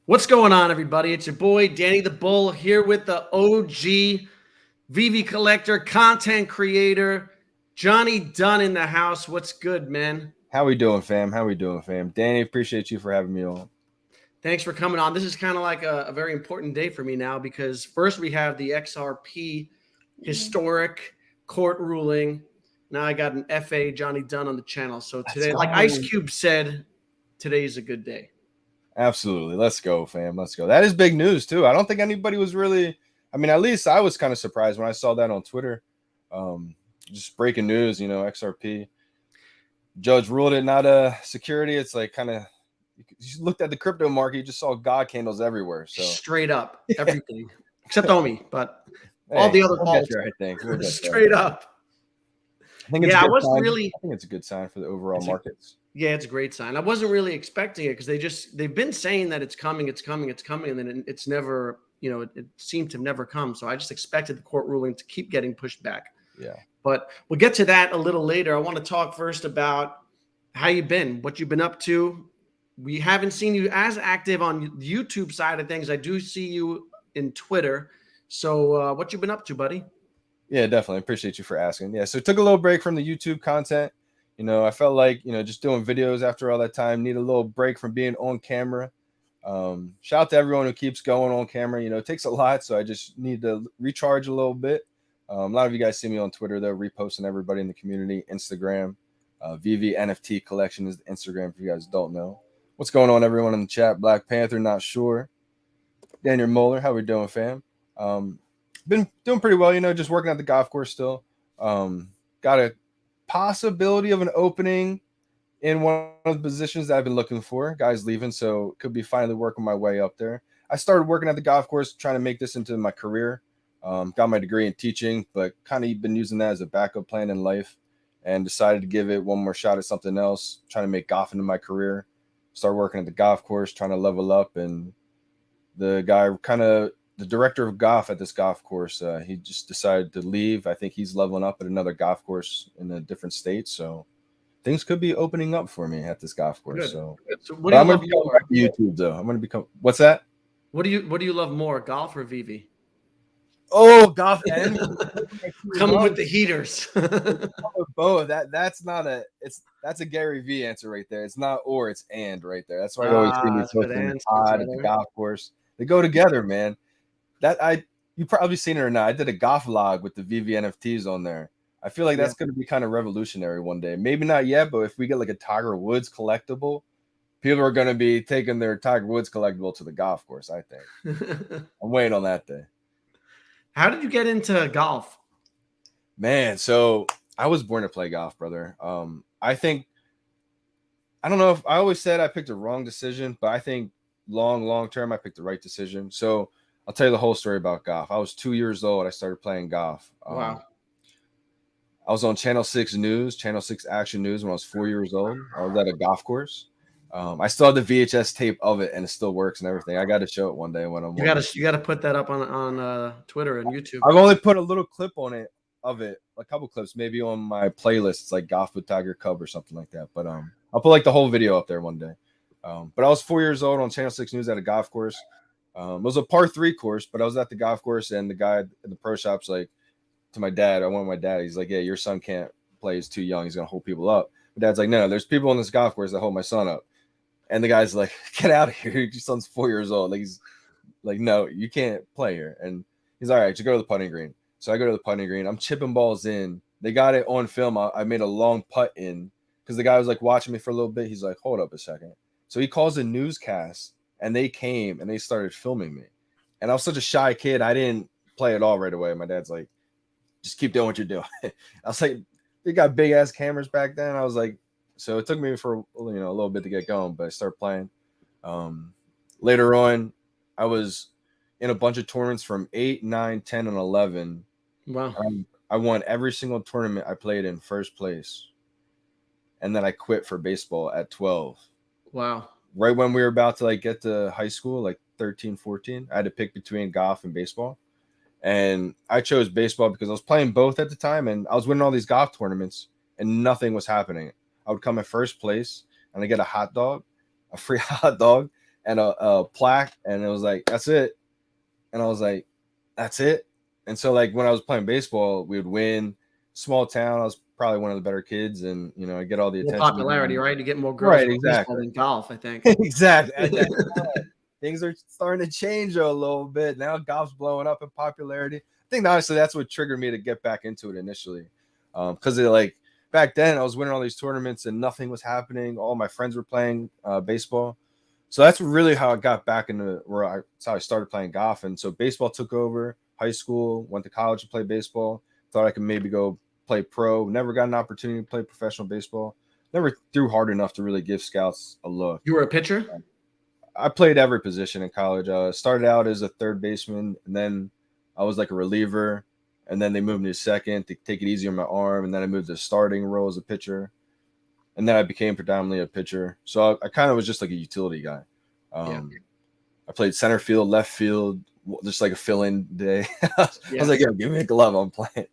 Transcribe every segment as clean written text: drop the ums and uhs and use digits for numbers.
What's going on, everybody? It's your boy, Danny the Bull, here with the OG Vivi collector, content creator, Johnny Dunn in the house. What's good, man? How we doing, fam? How we doing, fam? Danny, appreciate you for having me on. Thanks for coming on. This is kind of like a very important day for me now because first we have the XRP historic court ruling. Now I got an FA Johnny Dunn on the channel. So today, like Ice Cube said, today's a good day. Absolutely. Let's go, fam. Let's go. That is big news, too. I don't think anybody was really, at least I was kind of surprised when I saw that on Twitter. Just breaking news, XRP. Judge ruled it not a security. It's like kind of, you looked at the crypto market, you just saw God candles everywhere. So straight up, everything except Omi, but all the other balls. I think straight up. I think it's I think it's a good sign for the overall markets. Yeah, it's a great sign. I wasn't really expecting it because they've been saying that it's coming, and then it's never, it seemed to never come. So I just expected the court ruling to keep getting pushed back. Yeah. But we'll get to that a little later. I want to talk first about how you've been, what you've been up to. We haven't seen you as active on the YouTube side of things. I do see you in Twitter. So what you been up to, buddy? Yeah, definitely. Appreciate you for asking. Yeah, so took a little break from the YouTube content. I felt like, just doing videos after all that time, need a little break from being on camera. Shout out to everyone who keeps going on camera. It takes a lot, so I just need to recharge a little bit. A lot of you guys see me on Twitter, though, reposting everybody in the community, Instagram. Veve NFT collection is the Instagram, if you guys don't know. What's going on, everyone in the chat? Black Panther, not sure. Daniel Moeller, how we doing, fam? Been doing pretty well, just working at the golf course still. Got a possibility of an opening in one of the positions that I've been looking for. Guys leaving, so could be finally working my way up there. I started working at the golf course, trying to make this into my career. Got my degree in teaching, but kind of been using that as a backup plan in life, and decided to give it one more shot at something else, trying to make golf into my career. Start working at the golf course, trying to level up, and the director of golf at this golf course, he just decided to leave. I think he's leveling up at another golf course in a different state, so things could be opening up for me at this golf course. Good. So what do I'm going to become back to YouTube, though. I'm going to become. What's that? What do you love more, golf or Vivi? Oh, golf and coming with the heaters. Both. That's a Gary V answer right there. It's not or, it's and right there. That's why you always see me posting pod at the golf course. They go together, man. You probably seen it or not. I did a golf vlog with the Veve NFTs on there. I feel like that's going to be kind of revolutionary one day. Maybe not yet, but if we get like a Tiger Woods collectible, people are going to be taking their Tiger Woods collectible to the golf course, I think. I'm waiting on that day. How did you get into golf? Man, so I was born to play golf, brother. I don't know if I always said I picked a wrong decision, but I think long term, I picked the right decision. So I'll tell you the whole story about golf. I was 2 years old. I started playing golf. Wow. I was on Channel 6 News, Channel 6 Action News when I was 4 years old. I was at a golf course. I still have the VHS tape of it, and it still works and everything. I got to show it one day when I'm. You got to put that up on Twitter and YouTube. I've only put a little clip on it of it, a couple clips, maybe on my playlists, like Golf with Tiger Cub or something like that. But I'll put like the whole video up there one day. But I was 4 years old on Channel 6 News at a golf course. It was a par 3 course, but I was at the golf course, and the guy at the pro shop's like to my dad. I want my dad. He's like, "Yeah, your son can't play. He's too young. He's gonna hold people up." My dad's like, "No, there's people on this golf course that hold my son up." And the guy's like, "Get out of here! Your son's 4 years old." Like he's like, "No, you can't play here." And he's all right. Just go to the putting green. So I go to the putting green. I'm chipping balls in. They got it on film. I made a long putt in because the guy was like watching me for a little bit. He's like, "Hold up a second." So he calls a newscast, and they came and they started filming me. And I was such a shy kid. I didn't play at all right away. My dad's like, "Just keep doing what you're doing." I was like, they got big ass cameras back then. I was like, so it took me for a little bit to get going, but I started playing. Later on, I was in a bunch of tournaments from 8, 9, 10, and 11. Wow. I won every single tournament I played in first place. And then I quit for baseball at 12. Wow. Right when we were about to like get to high school, like 13, 14, I had to pick between golf and baseball. And I chose baseball because I was playing both at the time, and I was winning all these golf tournaments, and nothing was happening. I would come in first place, and I get a free hot dog, and a plaque, and it was like, that's it. And I was like, that's it. And so like when I was playing baseball, we would win. Small town, I was probably one of the better kids, and I get all the More attention. popularity, right? You get more girls Right, with baseball exactly. than golf, I think. Exactly. At that time, things are starting to change a little bit. Now golf's blowing up in popularity. I think honestly that's what triggered me to get back into it initially. Because like back then I was winning all these tournaments and nothing was happening. All my friends were playing baseball. So that's really how I got back into that's how I started playing golf. And so baseball took over high school, went to college to play baseball, thought I could maybe go play pro, never got an opportunity to play professional baseball. Never threw hard enough to really give scouts a look. You were a pitcher? I played every position in college. Started out as a third baseman, and then I was like a reliever, and then they moved me to second to take it easy on my arm, and then I moved to starting role as a pitcher, and then I became predominantly a pitcher. So I kind of was just like a utility guy. I played center field, left field, just like a fill-in day. I was like, "Yo, give me a glove, I'm playing."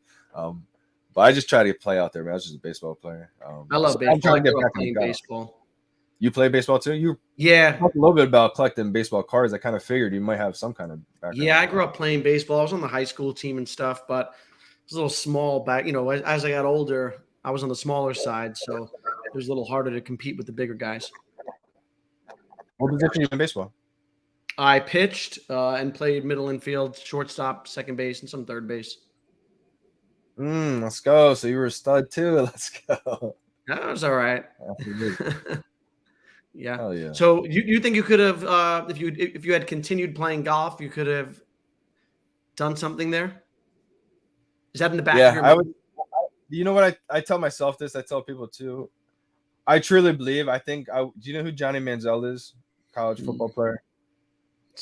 But I just try to play out there, man. I was just a baseball player. I love baseball. I'm trying to get back playing baseball. You play baseball too? You talked a little bit about collecting baseball cards. I kind of figured you might have some kind of background. Yeah, I grew up playing baseball. I was on the high school team and stuff, but it was a little small back. As I got older, I was on the smaller side, so it was a little harder to compete with the bigger guys. What position you in baseball? I pitched and played middle infield, shortstop, second base, and some third base. Let's go. So you were a stud too. Let's go. That was all right. Yeah. Hell yeah. So you think you could have, if you had continued playing golf, you could have done something there? Is that in the back of your mind? I would. You know what? I tell myself this. I tell people too. I truly believe. I think. Do you know who Johnny Manziel is? College football player.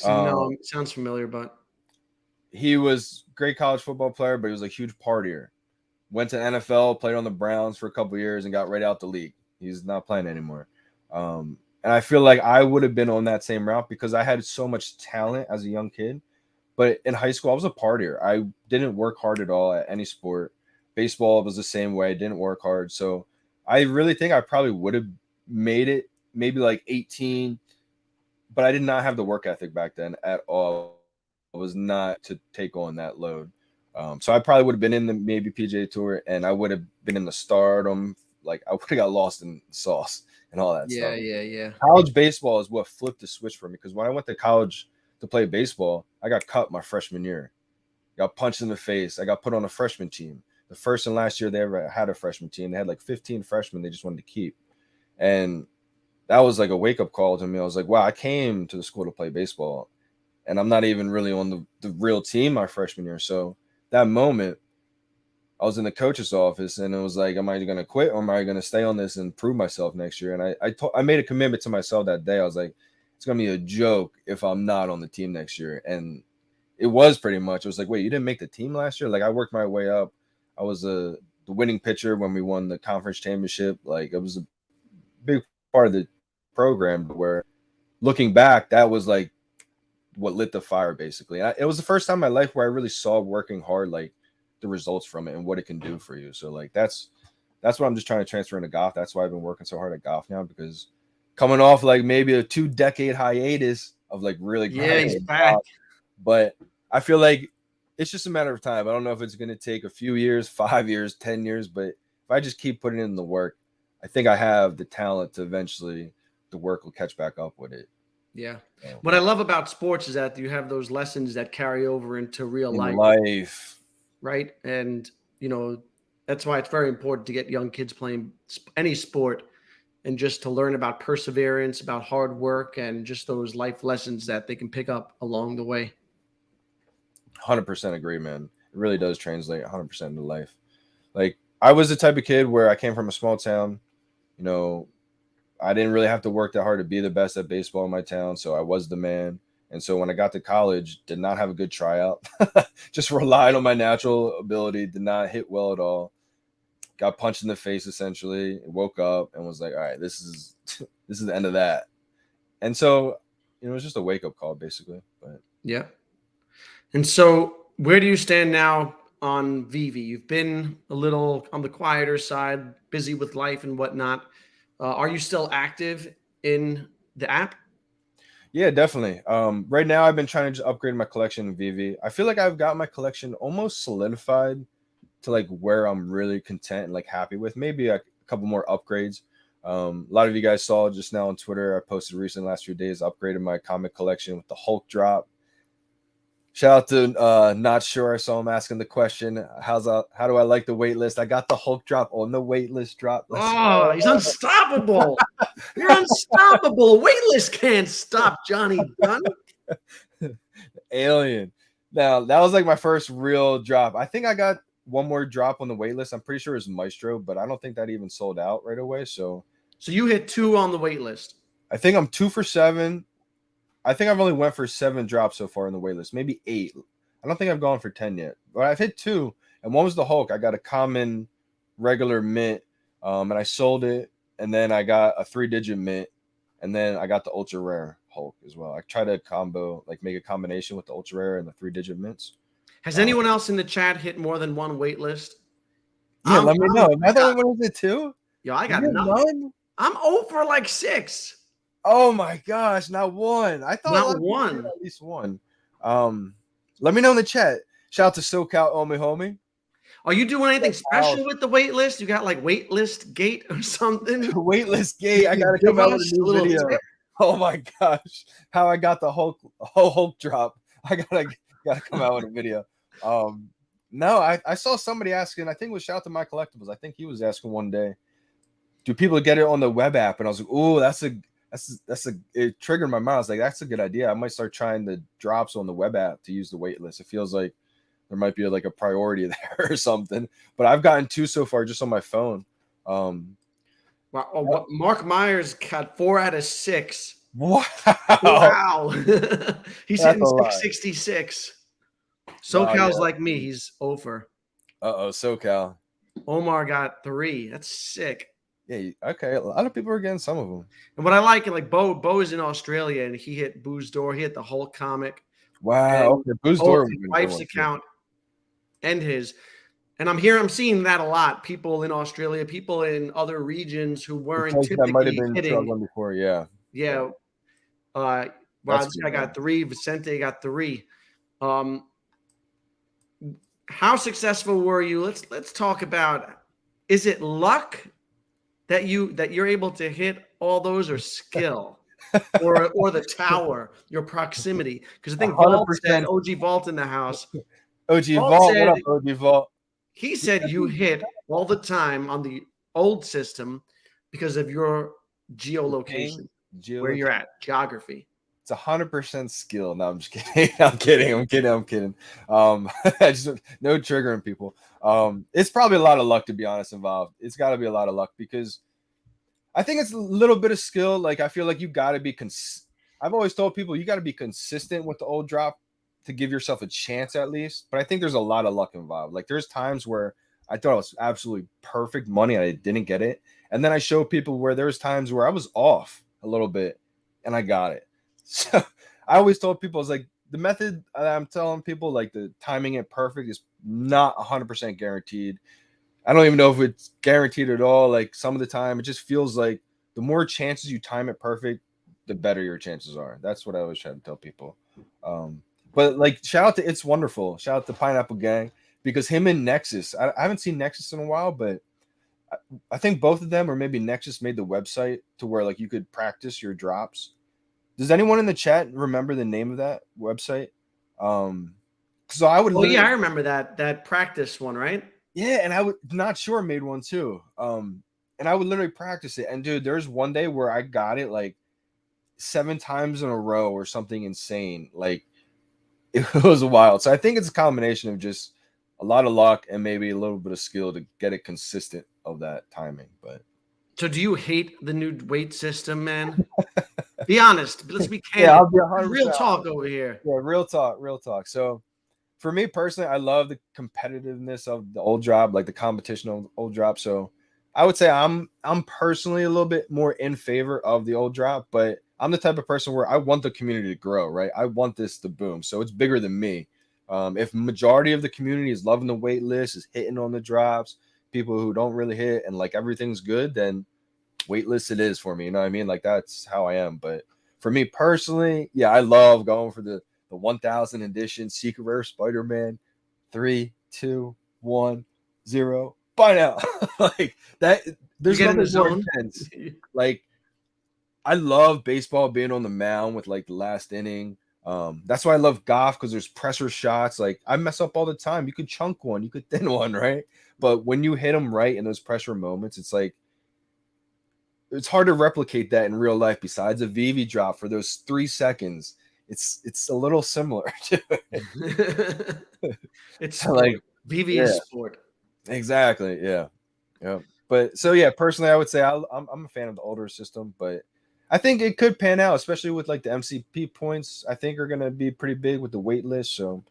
No, it sounds familiar, but he was a great college football player, but he was a huge partier. Went to NFL, played on the Browns for a couple of years, and got right out the league. He's not playing anymore. And I feel like I would have been on that same route because I had so much talent as a young kid. But in high school, I was a partier. I didn't work hard at all at any sport. Baseball was the same way. I didn't work hard. So I really think I probably would have made it maybe like 18, but I did not have the work ethic back then at all. I was not to take on that load. So I probably would have been in the maybe PGA Tour, and I would have been in the stardom. Like I would have got lost in the sauce and all that stuff. Yeah. College baseball is what flipped the switch for me because when I went to college to play baseball, I got cut my freshman year. Got punched in the face. I got put on a freshman team. The first and last year they ever had a freshman team. They had like 15 freshmen they just wanted to keep. And that was like a wake-up call to me. I was like, wow, I came to the school to play baseball, and I'm not even really on the real team my freshman year. So that moment, I was in the coach's office, and it was like, am I going to quit or am I going to stay on this and prove myself next year? And I made a commitment to myself that day. I was like, it's going to be a joke if I'm not on the team next year. And it was pretty much. It was like, wait, you didn't make the team last year? Like I worked my way up. I was the winning pitcher when we won the conference championship. Like it was a big part of the program where looking back, that was like what lit the fire basically. It was the first time in my life where I really saw working hard, like the results from it and what it can do for you. So like that's what I'm just trying to transfer into golf. That's why I've been working so hard at golf now, because coming off like maybe a 2-decade hiatus of like really he's back. But I feel like it's just a matter of time. I don't know if it's going to take a few years, 5 years, 10 years, but if I just keep putting in the work, I think I have the talent to eventually the work will catch back up with it. Yeah. What I love about sports is that you have those lessons that carry over into real life. Right. And, that's why it's very important to get young kids playing any sport and just to learn about perseverance, about hard work, and just those life lessons that they can pick up along the way. 100% agree, man. It really does translate 100% into life. Like I was the type of kid where I came from a small town, I didn't really have to work that hard to be the best at baseball in my town. So I was the man. And so when I got to college, did not have a good tryout, just relied on my natural ability, did not hit well at all. Got punched in the face, essentially, woke up and was like, all right, this is the end of that. And so, it was just a wake-up call, basically. But yeah. And so where do you stand now on Vivi? You've been a little on the quieter side, busy with life and whatnot. Are you still active in the app? Yeah, definitely. Right now I've been trying to just upgrade my collection in Vivi. I feel like I've got my collection almost solidified to like where I'm really content and like happy with. Maybe a couple more upgrades. A lot of you guys saw just now on Twitter. I posted recently last few days, upgraded my comic collection with the Hulk drop. Shout out to not sure. I saw him asking the question, how do I like the wait list? I got the Hulk drop on the wait list drop. Let's Oh, he's unstoppable. You're unstoppable. Waitlist can't stop Johnny Dunn. Alien. Now that was like my first real drop. I think I got one more drop on the wait list. I'm pretty sure it's Maestro, but I don't think that even sold out right away. So you hit 2 on the waitlist. I think I'm 2 for 7. I think I've only went for 7 drops so far in the wait list, maybe 8. I don't think I've gone for 10 yet, but I've hit 2, and one was the Hulk. I got a common regular mint, and I sold it, and then I got a 3-digit mint, and then I got the ultra rare Hulk as well. I try to make a combination with the ultra rare and the 3-digit mints. Has anyone else in the chat hit more than one waitlist? Yeah, let me know. Am I the only one who did 2? Yo, I got none. I'm over like 6. Oh my gosh, not 1. I thought not 1. At least 1. Let me know in the chat. Shout out to SoCal Omi Homie. Are you doing anything special with the waitlist? You got like waitlist gate or something? Waitlist gate. I gotta come out with a new video. Tip? Oh my gosh, how I got the Hulk drop. I gotta come out with a video. No, I saw somebody asking. I think it was shout out to My Collectibles. I think he was asking one day, do people get it on the web app? And I was like, oh, it triggered my mind. I was like, that's a good idea. I might start trying the drops on the web app to use the waitlist. It feels like there might be like a priority there or something. But I've gotten 2 so far just on my phone. Wow. Mark Myers got 4 out of 6. Wow. He's hitting 666. SoCal's like me. He's over. SoCal. Omar got 3. That's sick. Yeah, okay. A lot of people are getting some of them. And what I like, like Bo is in Australia, and he hit Boo's Door. He hit the Hulk comic. Wow. Okay. Boo's Door. His wife's account and his. And I'm seeing that a lot. People in Australia, people in other regions who weren't typically that might have been hitting before. Yeah. Yeah. Wow, this guy got 3. Vicente got 3. How successful were you? Let's talk about. Is it luck that you're able to hit all those, or skill, or the tower, your proximity? Because I think Vault said, OG Vault in the house. OG Vault, what up, OG Vault? He said you hit all the time on the old system because of your geolocation, where you're at, geography. It's 100% skill. No, I'm just kidding. I'm kidding. Just no triggering people. It's probably a lot of luck, to be honest, involved. It's got to be a lot of luck, because I think it's a little bit of skill. Like, I feel like you got to be I've always told people you got to be consistent with the old drop to give yourself a chance at least. But I think there's a lot of luck involved. Like, there's times where I thought it was absolutely perfect money and I didn't get it. And then I show people where there's times where I was off a little bit and I got it. So I always told people, it's like, the method I'm telling people, like, the timing it perfect is not 100% guaranteed. I don't even know if it's guaranteed at all. Like, some of the time it just feels like the more chances you time it perfect, the better your chances are. That's what I always try to tell people. But like, shout out to It's Wonderful. Shout out to Pineapple Gang, because him and Nexus, I haven't seen Nexus in a while, but I think both of them, or maybe Nexus, made the website to where like you could practice your drops. Does anyone in the chat remember the name of that website? So I would. Oh yeah, I remember that practice one, right? Yeah, and I would not sure made one too. And I would literally practice it. And dude, there's one day where I got it like 7 times in a row or something insane. Like, it was wild. So I think it's a combination of just a lot of luck and maybe a little bit of skill to get it consistent of that timing. But so do you hate the new weight system, man? Be honest. Let's be candid. Yeah, I'll be 100%. Real talk over here. Yeah, real talk. So for me personally, I love the competitiveness of the old drop, like the competition of old drop. So I would say I'm personally a little bit more in favor of the old drop, but I'm the type of person where I want the community to grow, right? I want this to boom. So it's bigger than me. If majority of the community is loving the wait list, is hitting on the drops, people who don't really and like everything's good, then wait list it is for me. You know what I mean? Like, that's how I am. But for me personally, yeah, I love going for the 1000 edition Secret Rare Spider-Man. 3, 2, 1, 0. Buy now. Like that. You There's get in the nothing more zone. intense. Like I love baseball being on the mound with like the last inning. That's why I love golf because there's pressure shots. Like I mess up all the time. You could chunk one, you could thin one, right? But when you hit them right in those pressure moments, it's like it's hard to replicate that in real life. Besides a Vivi drop for those 3 seconds, it's a little similar to it. It's So like, sport. Vivi yeah, is sport. exactly, yeah. Yeah. But so yeah, personally, I would say I'm a fan of the older system, but I think it could pan out, especially with like the MCP points. I think are going to be pretty big with the wait list. So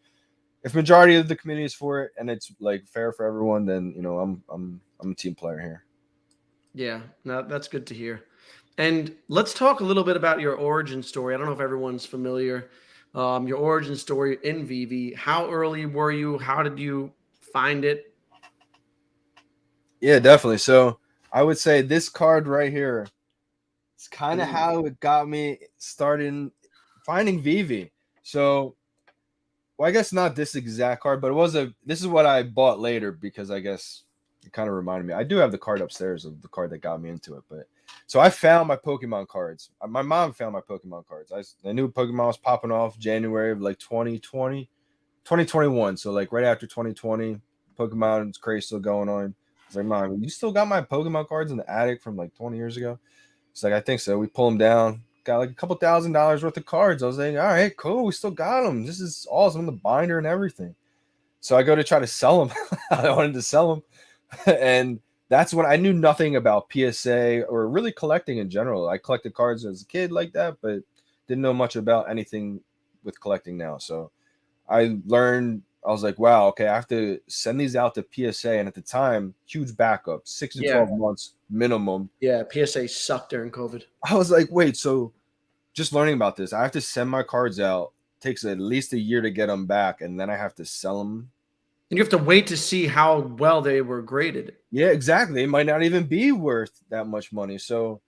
if majority of the community is for it and it's like fair for everyone, then I'm a team player here. Yeah, no, that's good to hear. And let's talk a little bit about your origin story. I don't know if everyone's familiar. Your origin story in Vivi. How early were you? How did you find it? Yeah, definitely. So I would say this card right here. It's kind of Ooh. how it got me starting finding Vivi. So, well, I guess not this exact card, but it was this is what I bought later because I guess it kind of reminded me. I do have the card upstairs of the card that got me into it, but so I found my Pokemon cards. My mom found my Pokemon cards. I knew Pokemon was popping off January of like 2020, 2021. So like right after 2020, Pokemon's craze still going on. I was like, Mom, you still got my Pokemon cards in the attic from like 20 years ago? It's like, I think so. We pull them down, got like a couple $1,000s worth of cards. I was like, all right, cool. We still got them. This is awesome. The binder and everything. So I go to try to sell them. I wanted to sell them. And that's when I knew nothing about PSA or really collecting in general. I collected cards as a kid like that, but didn't know much about anything with collecting now. So I learned, I was like, wow, okay, I have to send these out to PSA. And at the time, huge backup, 6 to Yeah, 12 months minimum. yeah. PSA sucked during COVID. I was like, wait, so just learning about this, I have to send my cards out. Takes at least a year to get them back, and then I have to sell them. And you have to wait to see how well they were graded. Yeah, exactly. It might not even be worth that much money. So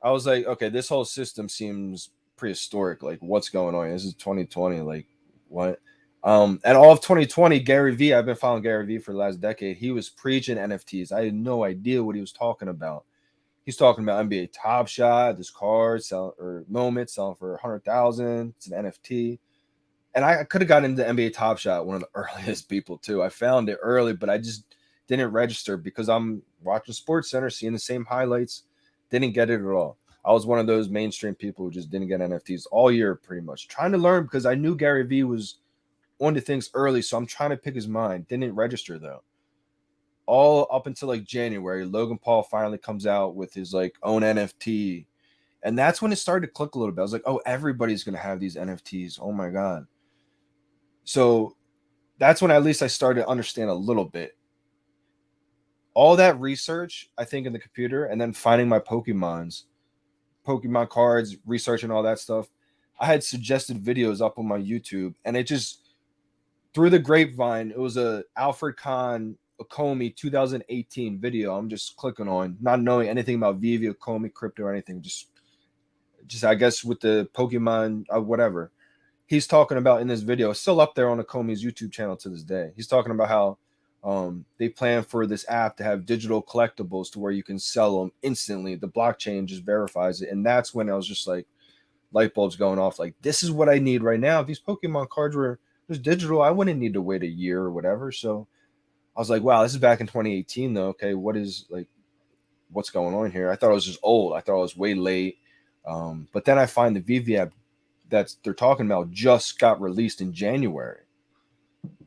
I was like, okay, this whole system seems prehistoric. Like, what's going on? This is 2020. Like, what? And all of 2020, Gary V, I've been following Gary V for the last decade. He was preaching NFTs. I had no idea what he was talking about. He's talking about NBA Top Shot, this card sell or moment selling for 100,000. It's an NFT, and I could have gotten into NBA Top Shot, one of the earliest people too. I found it early, but I just didn't register because I'm watching Sports Center, seeing the same highlights. Didn't get it at all. I was one of those mainstream people who just didn't get NFTs all year, pretty much trying to learn because I knew Gary Vee was onto things early, so I'm trying to pick his mind. Didn't register though. All up until like January, Logan Paul finally comes out with his like own NFT. And that's when it started to click a little bit. I was like, oh, everybody's gonna have these NFTs. Oh my God. So that's when at least I started to understand a little bit. All that research, I think, in the computer, and then finding my Pokemon cards, researching all that stuff. I had suggested videos up on my YouTube, and it just through the grapevine, it was a Alfred Kahn Okomi 2018 video. I'm just clicking on, not knowing anything about Veve, Okomi, crypto, or anything. Just I guess with the Pokemon, whatever. He's talking about in this video, it's still up there on Okomi's YouTube channel to this day. He's talking about how they plan for this app to have digital collectibles to where you can sell them instantly. The blockchain just verifies it. And that's when I was just like, light bulbs going off. Like, this is what I need right now. If these Pokemon cards were just digital, I wouldn't need to wait a year or whatever. So I was like, wow, this is back in 2018 though. Okay, what's going on here? I thought it was just old. I thought it was way late. But then I find the Vivi app that they're talking about just got released in January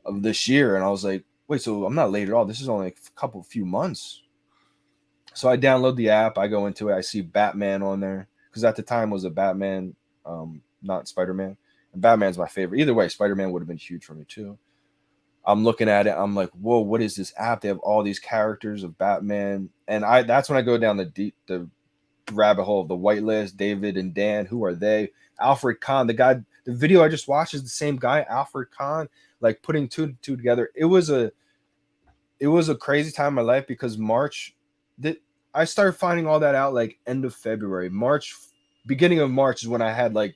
of this year. And I was like, wait, so I'm not late at all. This is only a few months. So I download the app. I go into it. I see Batman on there because at the time it was a Batman, not Spider-Man. And Batman's my favorite. Either way, Spider-Man would have been huge for me too. I'm looking at it. I'm like, whoa, what is this app? They have all these characters of Batman. And that's when I go down the rabbit hole of the waitlist, David and Dan. Who are they? Alfred Kahn, the guy, the video I just watched is the same guy, Alfred Kahn, like putting two together. It was a crazy time in my life because March, I started finding all that out like end of February. March beginning of March is when I had like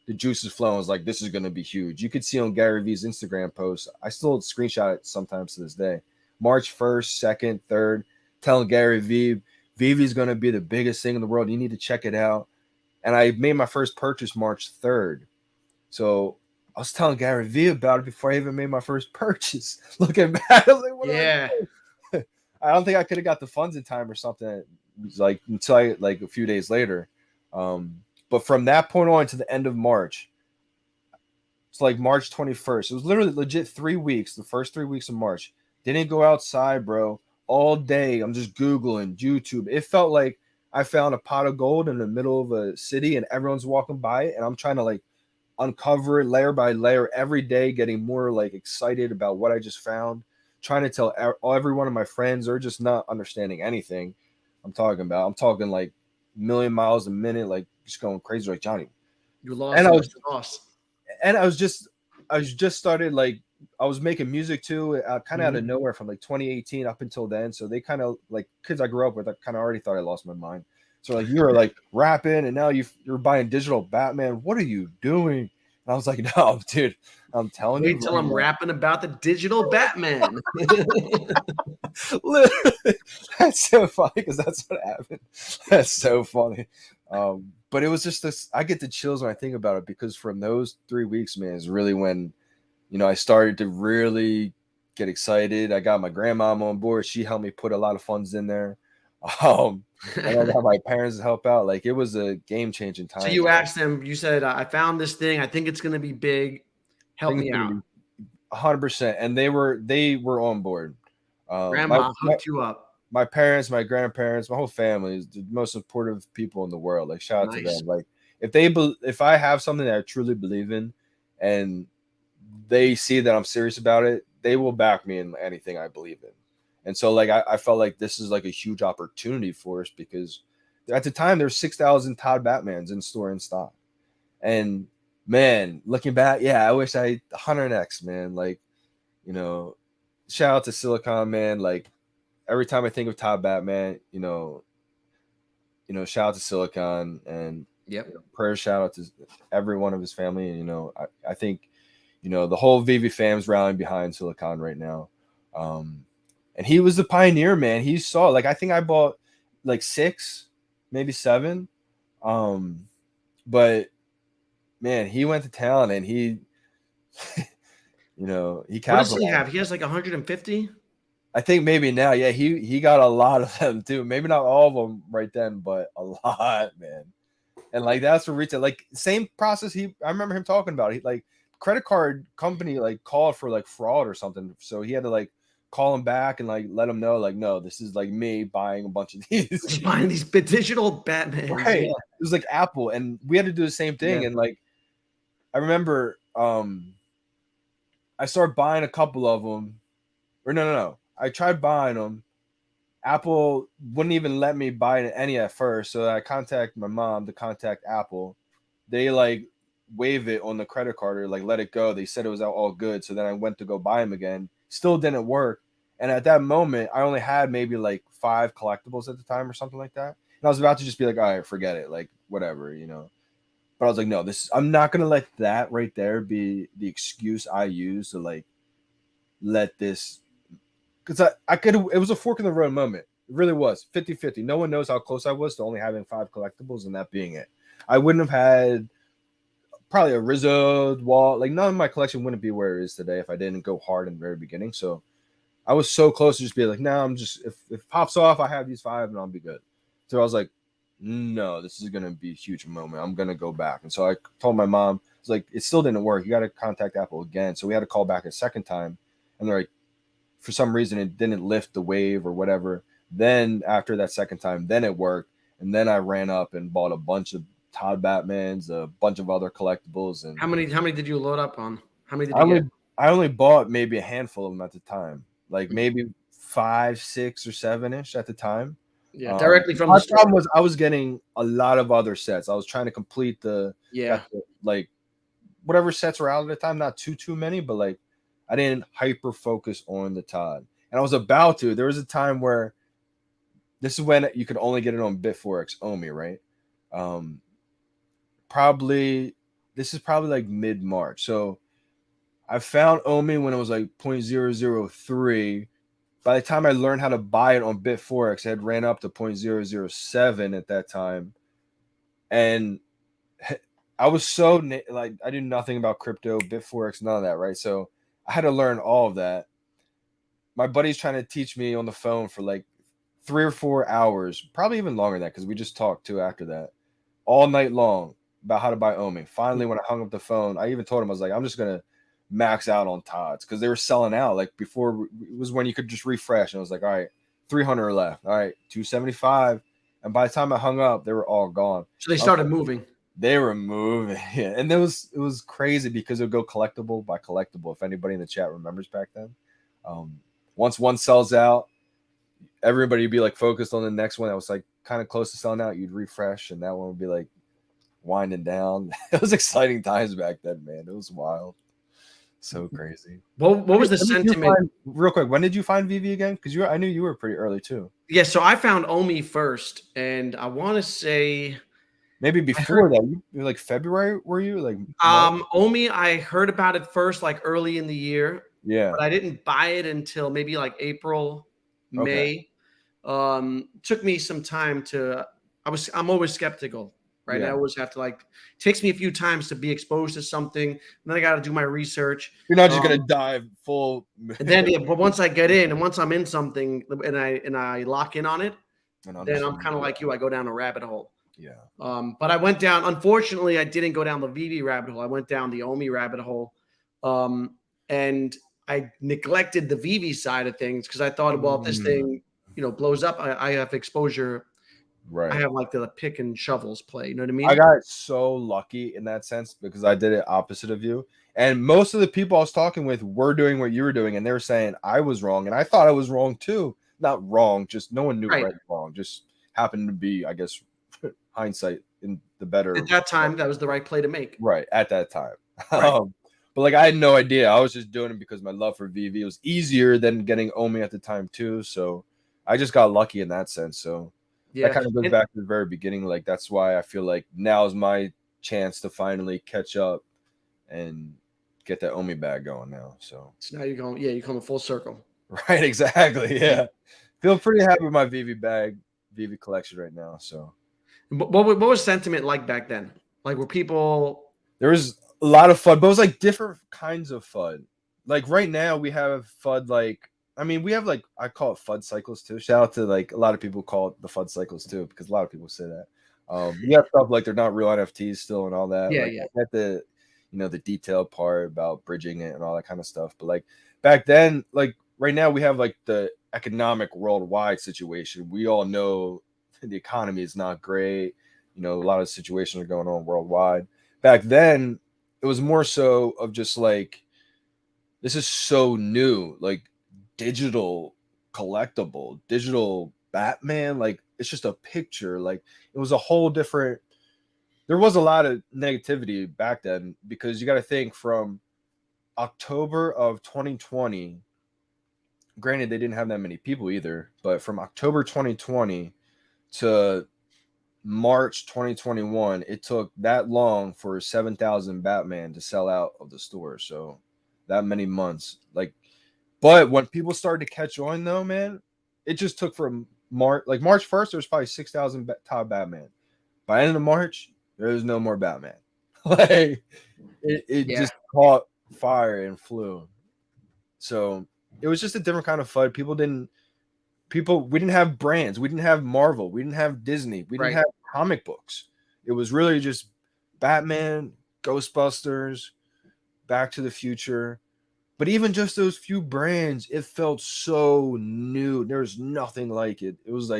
the juices flowing. I was like, this is gonna be huge. You could see on Gary Vee's Instagram posts. I still screenshot it sometimes to this day. March 1st, 2nd, 3rd, telling Gary Vee, Vivi's gonna be the biggest thing in the world. You need to check it out. And I made my first purchase March 3rd. So I was telling Gary Vee about it before I even made my first purchase. Looking back, I was like, what do I Yeah. do? I don't think I could have got the funds in time or something, like until like a few days later. But from that point on to the end of March, it's like March 21st. It was literally legit 3 weeks, the first 3 weeks of March. Didn't go outside, bro. All day. I'm just Googling YouTube. It felt like I found a pot of gold in the middle of a city and everyone's walking by it. And I'm trying to like uncover it layer by layer every day, getting more like excited about what I just found, trying to tell every one of my friends. They're just not understanding anything I'm talking about. I'm talking like a million miles a minute, like just going crazy, like Johnny. You lost. And You lost. I was just started like I was making music too, kind of out of nowhere from like 2018 up until then. So they kind of like kids I grew up with, I kind of already thought I lost my mind. So like you were like rapping and now you're buying digital Batman. What are you doing? And I was like, no, dude, I'm telling you. Wait till I'm rapping about the digital Batman. That's so funny because that's what happened. That's so funny. But it was just this. I get the chills when I think about it because from those 3 weeks, man, is really when I started to really get excited. I got my grandmom on board. She helped me put a lot of funds in there. And I got my parents to help out. Like it was a game changing time. So you asked them, you said, I found this thing. I think it's going to be big. Help me out. 100%. And they were on board. Grandma hooked you up. My parents, my grandparents, my whole family is the most supportive people in the world. Like shout out to them. Like if I have something that I truly believe in and they see that I'm serious about it, they will back me in anything I believe in. And so like I felt like this is like a huge opportunity for us because at the time there's 6,000 Todd Batmans in store in stock. And man, looking back, yeah, I wish I 100x, man. Like, shout out to Silicon, man. Like every time I think of Todd Batman, shout out to Silicon and prayer shout out to every one of his family. And I think the whole Vivi fam's rallying behind Silicon right now. And he was the pioneer, man. He saw, like, I think I bought like 6, maybe 7. But man, he went to town and he, he capitalized. What does he have? He has like 150. I think maybe now, yeah, he got a lot of them too. Maybe not all of them right then, but a lot, man. And like that's for retail, like same process. I remember him talking about it. He, like credit card company like called for like fraud or something, so he had to like call him back and like let him know like, no, this is like me buying a bunch of these. Buying these digital Batman. Right. Yeah. It was like Apple, and we had to do the same thing. Yeah. And like I remember I started buying a couple of them. Or no. I tried buying them. Apple wouldn't even let me buy any at first, so I contacted my mom to contact Apple. They like waive it on the credit card or like let it go. They said it was all good, so then I went to go buy them again. Still didn't work. And at that moment, I only had maybe like 5 collectibles at the time or something like that. And I was about to just be like, all right, forget it, like whatever, But I was like, no, I'm not gonna let that right there be the excuse I use to like let this. Because I could, it was a fork in the road moment. It really was 50-50. No one knows how close I was to only having 5 collectibles and that being it. I wouldn't have had probably a Rizzo wall. Like none of my collection wouldn't be where it is today if I didn't go hard in the very beginning. So I was so close to just be like, no, I'm just, if it pops off, I have these 5 and I'll be good. So I was like, no, this is going to be a huge moment. I'm going to go back. And so I told my mom, it's like, it still didn't work. You got to contact Apple again. So we had to call back a second time. And they're like, for some reason it didn't lift the wave or whatever. Then after that second time, then it worked. And then I ran up and bought a bunch of Todd Batmans, a bunch of other collectibles. And how many did you load up on? How many did you get? I only bought maybe a handful of them at the time, like maybe 5, 6, or 7-ish at the time. Yeah, directly from the store. My problem was I was getting a lot of other sets. I was trying to complete like whatever sets were out at the time, not too many, but like I didn't hyper focus on the Todd. And I was about to. There was a time where this is when you could only get it on Bit4X only, right? this is probably like mid-March. So I found Omi when it was like 0.003. By the time I learned how to buy it on Bitforex, it had ran up to 0.007 at that time. And I was so like, I knew nothing about crypto, Bitforex, none of that, right? So I had to learn all of that. My buddy's trying to teach me on the phone for like 3 or 4 hours, probably even longer than that, because we just talked too after that, all night long about how to buy Omi. Finally, when I hung up the phone, I even told him, I was like, I'm just gonna max out on Todd's because they were selling out. Like before, it was when you could just refresh, and I was like, all right, 300 left, all right, 275, and by the time I hung up, they were all gone. So they started moving. They were moving, yeah. And it was crazy because it would go collectible by collectible. If anybody in the chat remembers back then, once one sells out, everybody would be like focused on the next one that was like kind of close to selling out. You'd refresh, and that one would be like winding down. It was exciting times back then, man. It was wild, so crazy. What was the sentiment? Real quick, when did you find Vivi again? Because I knew you were pretty early too. Yeah, so I found Omi first, and I want to say maybe before that. You were like February, were you like? Omi, I heard about it first, like early in the year. Yeah, but I didn't buy it until maybe like April, May. Okay. Took me some time to. I'm always skeptical, right? Yeah. I always have to it takes me a few times to be exposed to something, and then I got to do my research. You're not just gonna dive full. And then, but once I get in, and once I'm in something, and I lock in on it, then I'm kind of like you. I go down a rabbit hole. Yeah. But I went down. Unfortunately, I didn't go down the Vivi rabbit hole. I went down the Omi rabbit hole, and I neglected the Vivi side of things because I thought, well, if this thing, blows up, I have exposure. Right. I have like the pick and shovels play. You know what I mean? I got so lucky in that sense because I did it opposite of you. And most of the people I was talking with were doing what you were doing, and they were saying I was wrong, and I thought I was wrong too. Not wrong, just no one knew right and wrong. Just happened to be, I guess, hindsight in the better. At that time, that was the right play to make. Right at that time. Right. But like I had no idea. I was just doing it because my love for Vivi. It was easier than getting Omi at the time too. So I just got lucky in that sense. So yeah, that kind of goes back to the very beginning. Like that's why I feel like now is my chance to finally catch up and get that Omi bag going now. So now you're going, you're coming full circle. Right, exactly. Yeah. Feel pretty happy with my Vivi bag, Vivi collection right now. So what was sentiment like back then? Like were people there was a lot of FUD, but it was like different kinds of FUD. Like right now we have FUD we have I call it FUD cycles too. Shout out to a lot of people call it the FUD cycles too, because a lot of people say that. We have stuff like they're not real NFTs still and all that. Yeah, At the the detailed part about bridging it and all that kind of stuff. But back then, right now we have the economic worldwide situation. We all know the economy is not great. A lot of situations are going on worldwide. Back then, it was more so of just this is so new, digital collectible, digital Batman. It's just a picture. It was a whole different. There was a lot of negativity back then because you got to think from October of 2020. Granted, they didn't have that many people either, but from October 2020 to March 2021, it took that long for 7,000 Batman to sell out of the store. So that many months, but when people started to catch on though, man, it just took from March 1st, there was probably 6,000 top Batman. By the end of March, there was no more Batman. It just caught fire and flew. So it was just a different kind of FUD. We didn't have brands. We didn't have Marvel. We didn't have Disney. We didn't have comic books. It was really just Batman, Ghostbusters, Back to the Future. But even just those few brands, it felt so new. There's nothing like it. It was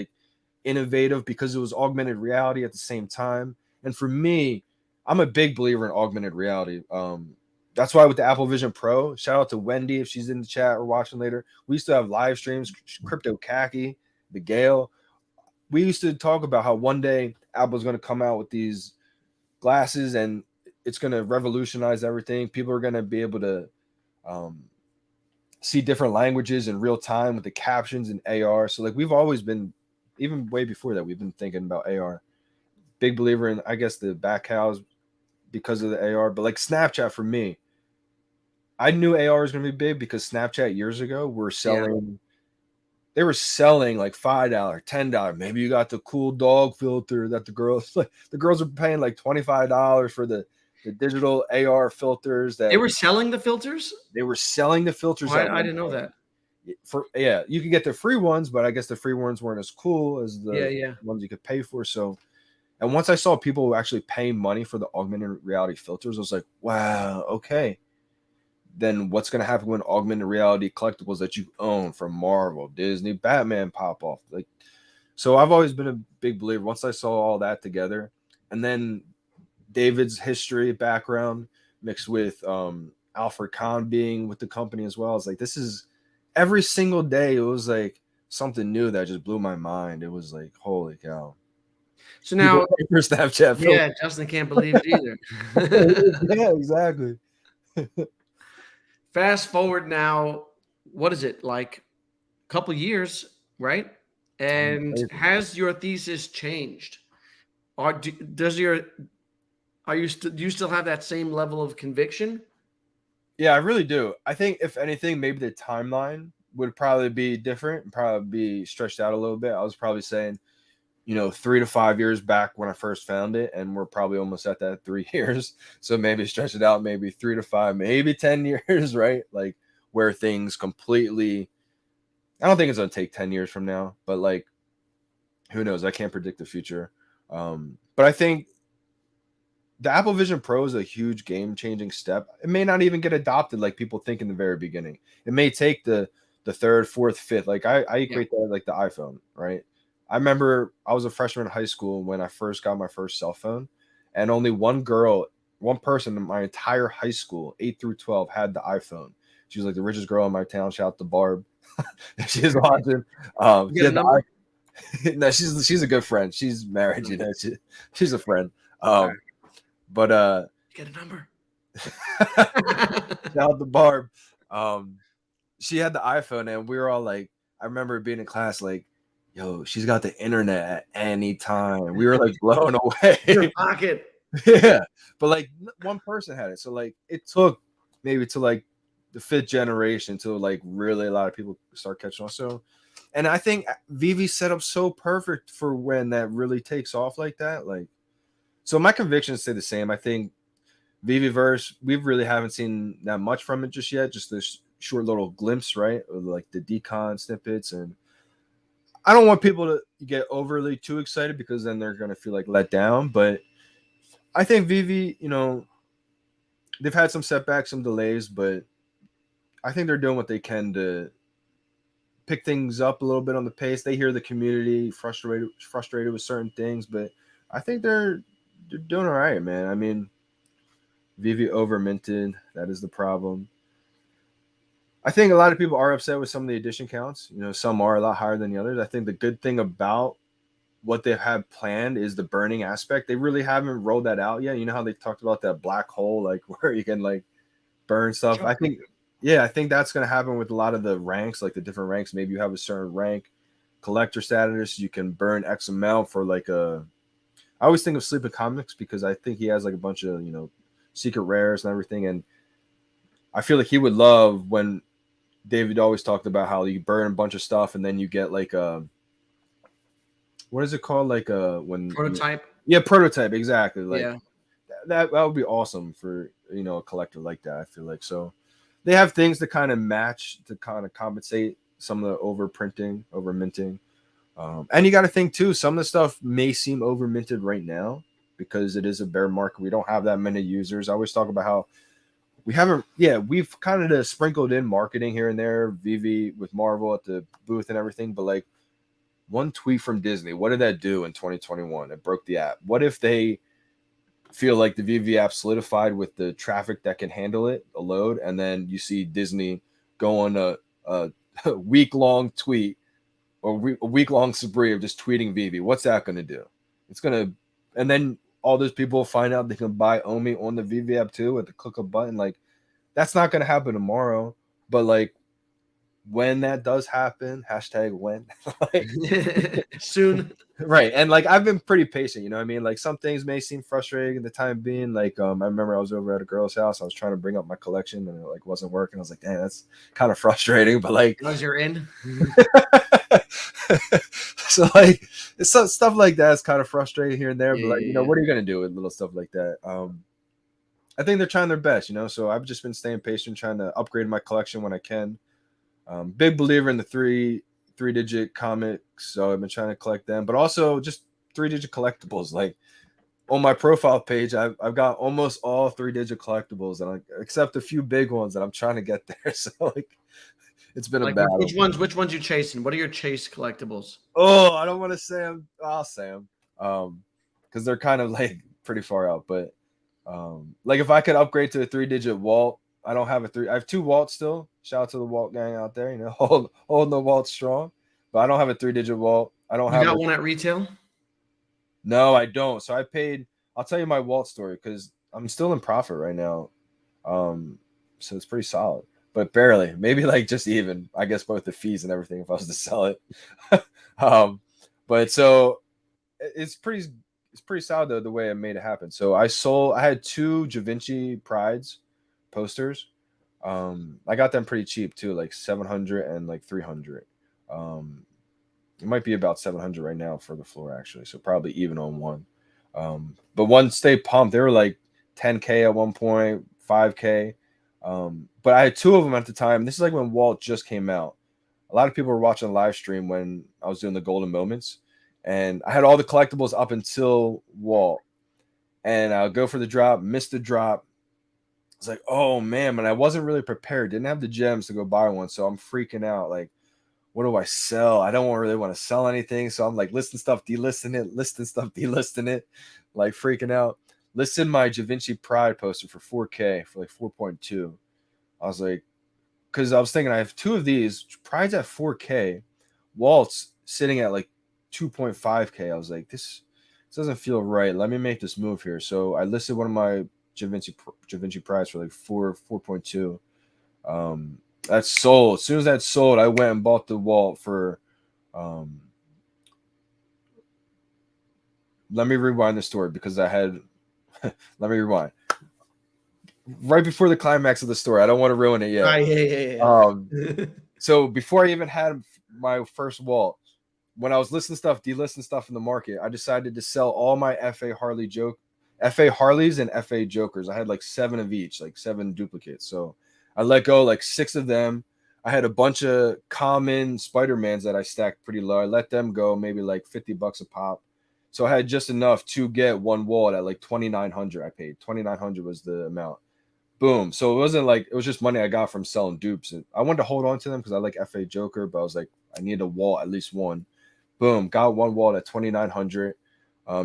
innovative because it was augmented reality at the same time. And for me, I'm a big believer in augmented reality. That's why with the Apple Vision Pro, shout out to Wendy if she's in the chat or watching later. We used to have live streams, Crypto Khaki, the Gale. We used to talk about how one day Apple's going to come out with these glasses and it's going to revolutionize everything. People are going to be able to see different languages in real time with the captions and AR. So we've always been, even way before that, we've been thinking about AR. Big believer in, I guess, the back cows because of the AR. But like Snapchat for me, I knew AR was going to be big because Snapchat years ago were selling. They were selling like $5, $10. Maybe you got the cool dog filter that the girls like. The girls are paying like $25 for the digital AR filters that They were selling the filters? they were selling the filters Oh, at I one didn't know point. that. For you could get the free ones, but I guess the free ones weren't as cool as the Yeah. ones you could pay for. So, and once I saw people who actually pay money for the augmented reality filters, I was like, wow, okay. Then what's going to happen when augmented reality collectibles that you own from Marvel, Disney, Batman pop off? Like, so I've always been a big believer. Once I saw all that together, and then David's history background mixed with Alfred Kahn being with the company as well, I was like, this is every single day. It was like something new that just blew my mind. It was like, holy cow! So People now, pay for Snapchat yeah, filters. Justin can't believe it either. Yeah, exactly. Fast forward now, what is it, like a couple years, right? And Crazy. has your thesis changed? Or does your do you still have that same level of conviction? Yeah, I really do. I think if anything, maybe the timeline would probably be different and probably be stretched out a little bit. I was probably saying, 3 to 5 years back when I first found it, and we're probably almost at that 3 years. So maybe stretch it out, maybe 3 to 5, maybe 10 years, right? Like where things completely. I don't think it's gonna take 10 years from now, but like, who knows? I can't predict the future. But I think the Apple Vision Pro is a huge game changing step. It may not even get adopted like people think in the very beginning. It may take the third, fourth, fifth. Like I Yeah. equate that like the iPhone, right? I remember I was a freshman in high school when I first got my first cell phone, and only one person in my entire high school, 8 through 12, had the iPhone. She was like the richest girl in my town. Shout out to Barb. She's watching. You She get a had number? no, she's a good friend. She's married, she's a friend. All right. But You get a number? shout out to Barb. She had the iPhone, and we were all like, I remember being in class, like, yo, she's got the internet at any time. We were like blown Your away. pocket. Yeah, but like one person had it, so like it took maybe to like the fifth generation to like really a lot of people start catching on. So, and I think Vivi set up so perfect for when that really takes off like that. Like, so my convictions stay the same. I think Viviverse, we really haven't seen that much from it just yet. Just this short little glimpse, right? Of like the decon snippets. And I don't want people to get overly too excited because then they're going to feel like let down. But I think Vivi, they've had some setbacks, some delays, but I think they're doing what they can to pick things up a little bit on the pace. They hear the community frustrated with certain things, but I think they're doing all right, man. I mean, Vivi over minted. That is the problem. I think a lot of people are upset with some of the edition counts. Some are a lot higher than the others. I think the good thing about what they have planned is the burning aspect. They really haven't rolled that out yet. You know how they talked about that black hole, like where you can like burn stuff. I think that's going to happen with a lot of the ranks, like the different ranks. Maybe you have a certain rank collector status, you can burn X amount for like a. I always think of Sleeping Comics because I think he has like a bunch of secret rares and everything, and I feel like he would love when David always talked about how you burn a bunch of stuff and then you get like a what is it called? Like when Prototype. Yeah, prototype, exactly. Like Yeah. that would be awesome for a collector like that. I feel like so they have things to kind of match to kind of compensate some of the over printing, over minting. And you got to think too, some of the stuff may seem over minted right now because it is a bear market. We don't have that many users. I always talk about how we've kind of sprinkled in marketing here and there, Vivi with Marvel at the booth and everything, but like one tweet from Disney, what did that do in 2021? It broke the app. What if they feel like the Vivi app solidified with the traffic that can handle it, a load, and then you see Disney go on a week-long tweet or a week-long spree of just tweeting Vivi? What's that going to do? It's going to, and then all those people find out they can buy Omi on the Vivi app too at the click of a button. Like, that's not going to happen tomorrow, but like, when that does happen, hashtag when, like, Soon. right. And like I've been pretty patient, you know what I mean? Like some things may seem frustrating in the time being. Like I remember I was over at a girl's house, I was trying to bring up my collection and it like wasn't working. I was like, dang, that's kind of frustrating. But like As you're in. so like it's stuff like that is kind of frustrating here and there. But like, Yeah, you know, yeah. what are you gonna do with little stuff like that? I think they're trying their best, you know. So I've just been staying patient, trying to upgrade my collection when I can. Big believer in the three-digit comics, so I've been trying to collect them, but also just three-digit collectibles. Like on my profile page, I've got almost all three-digit collectibles, and except a few big ones that I'm trying to get there. So like, it's been a Like battle. which ones you chasing? What are your chase collectibles? Oh, I don't want to say them. I'll say them, because they're kind of like pretty far out. But like if I could upgrade to a three-digit Walt, I don't have a three. I have two Walts still. Shout out to the Walt gang out there. You know, hold the Walt strong. But I don't have a three-digit Walt. I don't You have got a. one at retail? No, I don't. So I paid. I'll tell you my Walt story because I'm still in profit right now. So it's pretty solid, but barely. Maybe like just even. I guess both the fees and everything if I was to sell it. um, but so it's pretty solid though the way I made it happen. So I had two Da Vinci Prides posters. I got them pretty cheap too, like 700 and like 300. It might be about 700 right now for the floor actually, so probably even on one. But once they pumped, they were like 10K at one point, 5K. But I had two of them at the time. This is like when Walt just came out. A lot of people were watching the live stream when I was doing the golden moments, and I had all the collectibles up until Walt. And I'll go for the drop, miss the drop. It's like, oh man, but I wasn't really prepared. Didn't have the gems to go buy one, so I'm freaking out. Like, what do I sell? I don't really want to sell anything, so I'm like listing stuff, delisting it, listing stuff, delisting it, like freaking out. Listed my Da Vinci Pride poster for 4K for like 4.2. I was like, because I was thinking I have two of these. Pride's at 4K, Walt's sitting at like 2.5K. I was like, this doesn't feel right. Let me make this move here. So I listed one of my Da Vinci Prize for like 4.2. That's sold. As soon as that sold, I went and bought the Walt for. Let me rewind the story because I had. Let me rewind. Right before the climax of the story, I don't want to ruin it yet. Right, yeah. So before I even had my first Walt, when I was listing stuff, delisting stuff in the market, I decided to sell all my FA Harleys and FA Jokers. I had like 7 of each, like 7 duplicates. So I let go like 6 of them. I had a bunch of common Spider-Mans that I stacked pretty low. I let them go, maybe like $50 a pop. So I had just enough to get one Walt at like 2,900. I paid 2,900 was the amount. Boom. So it wasn't like it was just money I got from selling dupes. I wanted to hold on to them because I like FA Joker, but I was like, I need a Walt, at least one. Boom, got one Walt at 2,900.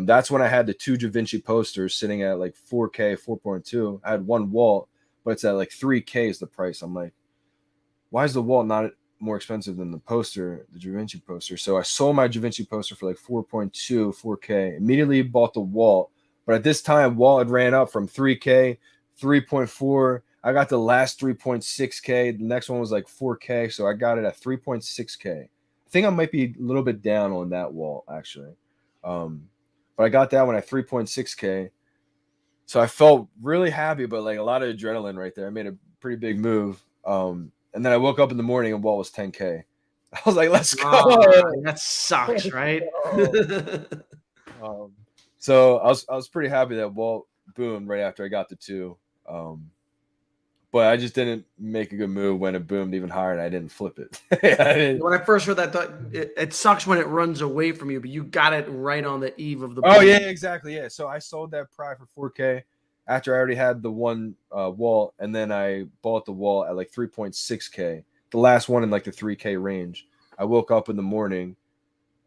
That's when I had the 2 Da Vinci posters sitting at like 4K, 4.2. I had one Walt, but it's at like 3K is the price. I'm like, why is the Walt not more expensive than the poster, the Da Vinci poster? So I sold my Da Vinci poster for like 4.2, 4K. Immediately bought the Walt, but at this time, Walt had ran up from 3K, 3.4. I got the last 3.6K. The next one was like 4K, so I got it at 3.6K. I think I might be a little bit down on that Walt actually, but I got that one at 3.6K. So I felt really happy, but like a lot of adrenaline right there. I made a pretty big move. And then I woke up in the morning and Walt was 10K. I was like, let's go. That sucks, right? So I was pretty happy that Walt boomed right after I got the 2. But I just didn't make a good move when it boomed even higher and I didn't flip it. When I first heard that, it sucks when it runs away from you, but you got it right on the eve of the Oh, boom. yeah, exactly. Yeah. So I sold that Pride for 4K after I already had the one Walt, and then I bought the Walt at like 3.6K, the last one in like the 3K range. I woke up in the morning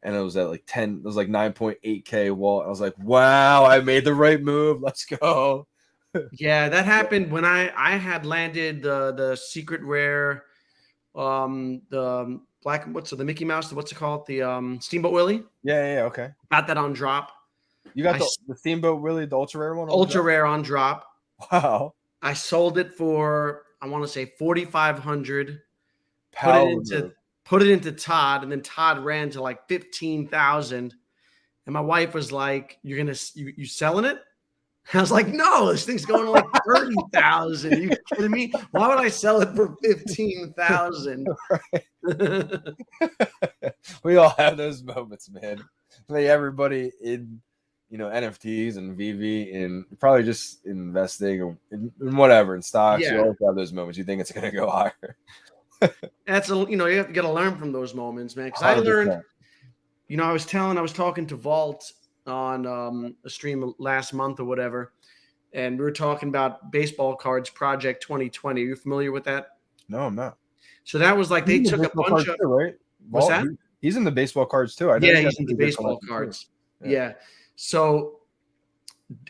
and it was at like 10, it was like 9.8K Walt. I was like, wow, I made the right move. Let's go. Yeah, that happened when I had landed the secret rare, the black, the Mickey Mouse, what's it called, the Steamboat Willie. Yeah, okay. Got that on drop. You got the Steamboat Willie, the ultra rare one. Ultra rare on drop. Wow. I sold it for, I want to say 4,500 Powder. put it into Todd, and then Todd ran to like 15,000. And my wife was like, you selling it? I was like, no, this thing's going to like 30,000. Are you kidding me? Why would I sell it for 15,000? We all have those moments, man. Like everybody in, NFTs and Vivi and probably just investing or in whatever in stocks. Yeah. You always have those moments. You think it's going to go higher. That's you have to get to learn from those moments, man. Because I learned, I was talking to Vault on a stream last month or whatever, and we were talking about baseball cards Project 2020. Are you familiar with that? No, I'm not. So that was like they took a bunch of too, right? What's that? He's in the baseball cards too. I know he's in the baseball cards. Yeah. So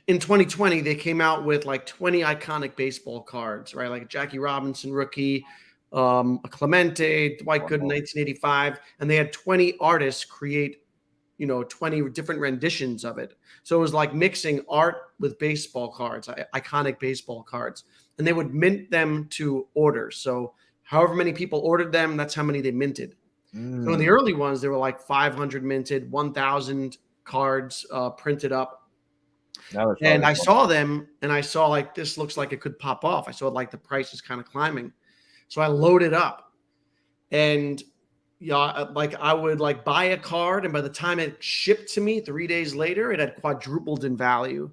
in 2020, they came out with like 20 iconic baseball cards, right? Like a Jackie Robinson rookie, a Clemente, Dwight Gooden, 1985, and they had 20 artists create 20 different renditions of it. So it was like mixing art with baseball cards, iconic baseball cards, and they would mint them to order. So however many people ordered them, that's how many they minted. So in the early ones, there were like 500 minted, 1,000 cards printed up. And I saw them, and I saw like, this looks like it could pop off. I saw like the price is kind of climbing. So I loaded up, and like I would like buy a card, and by the time it shipped to me 3 days later, it had quadrupled in value.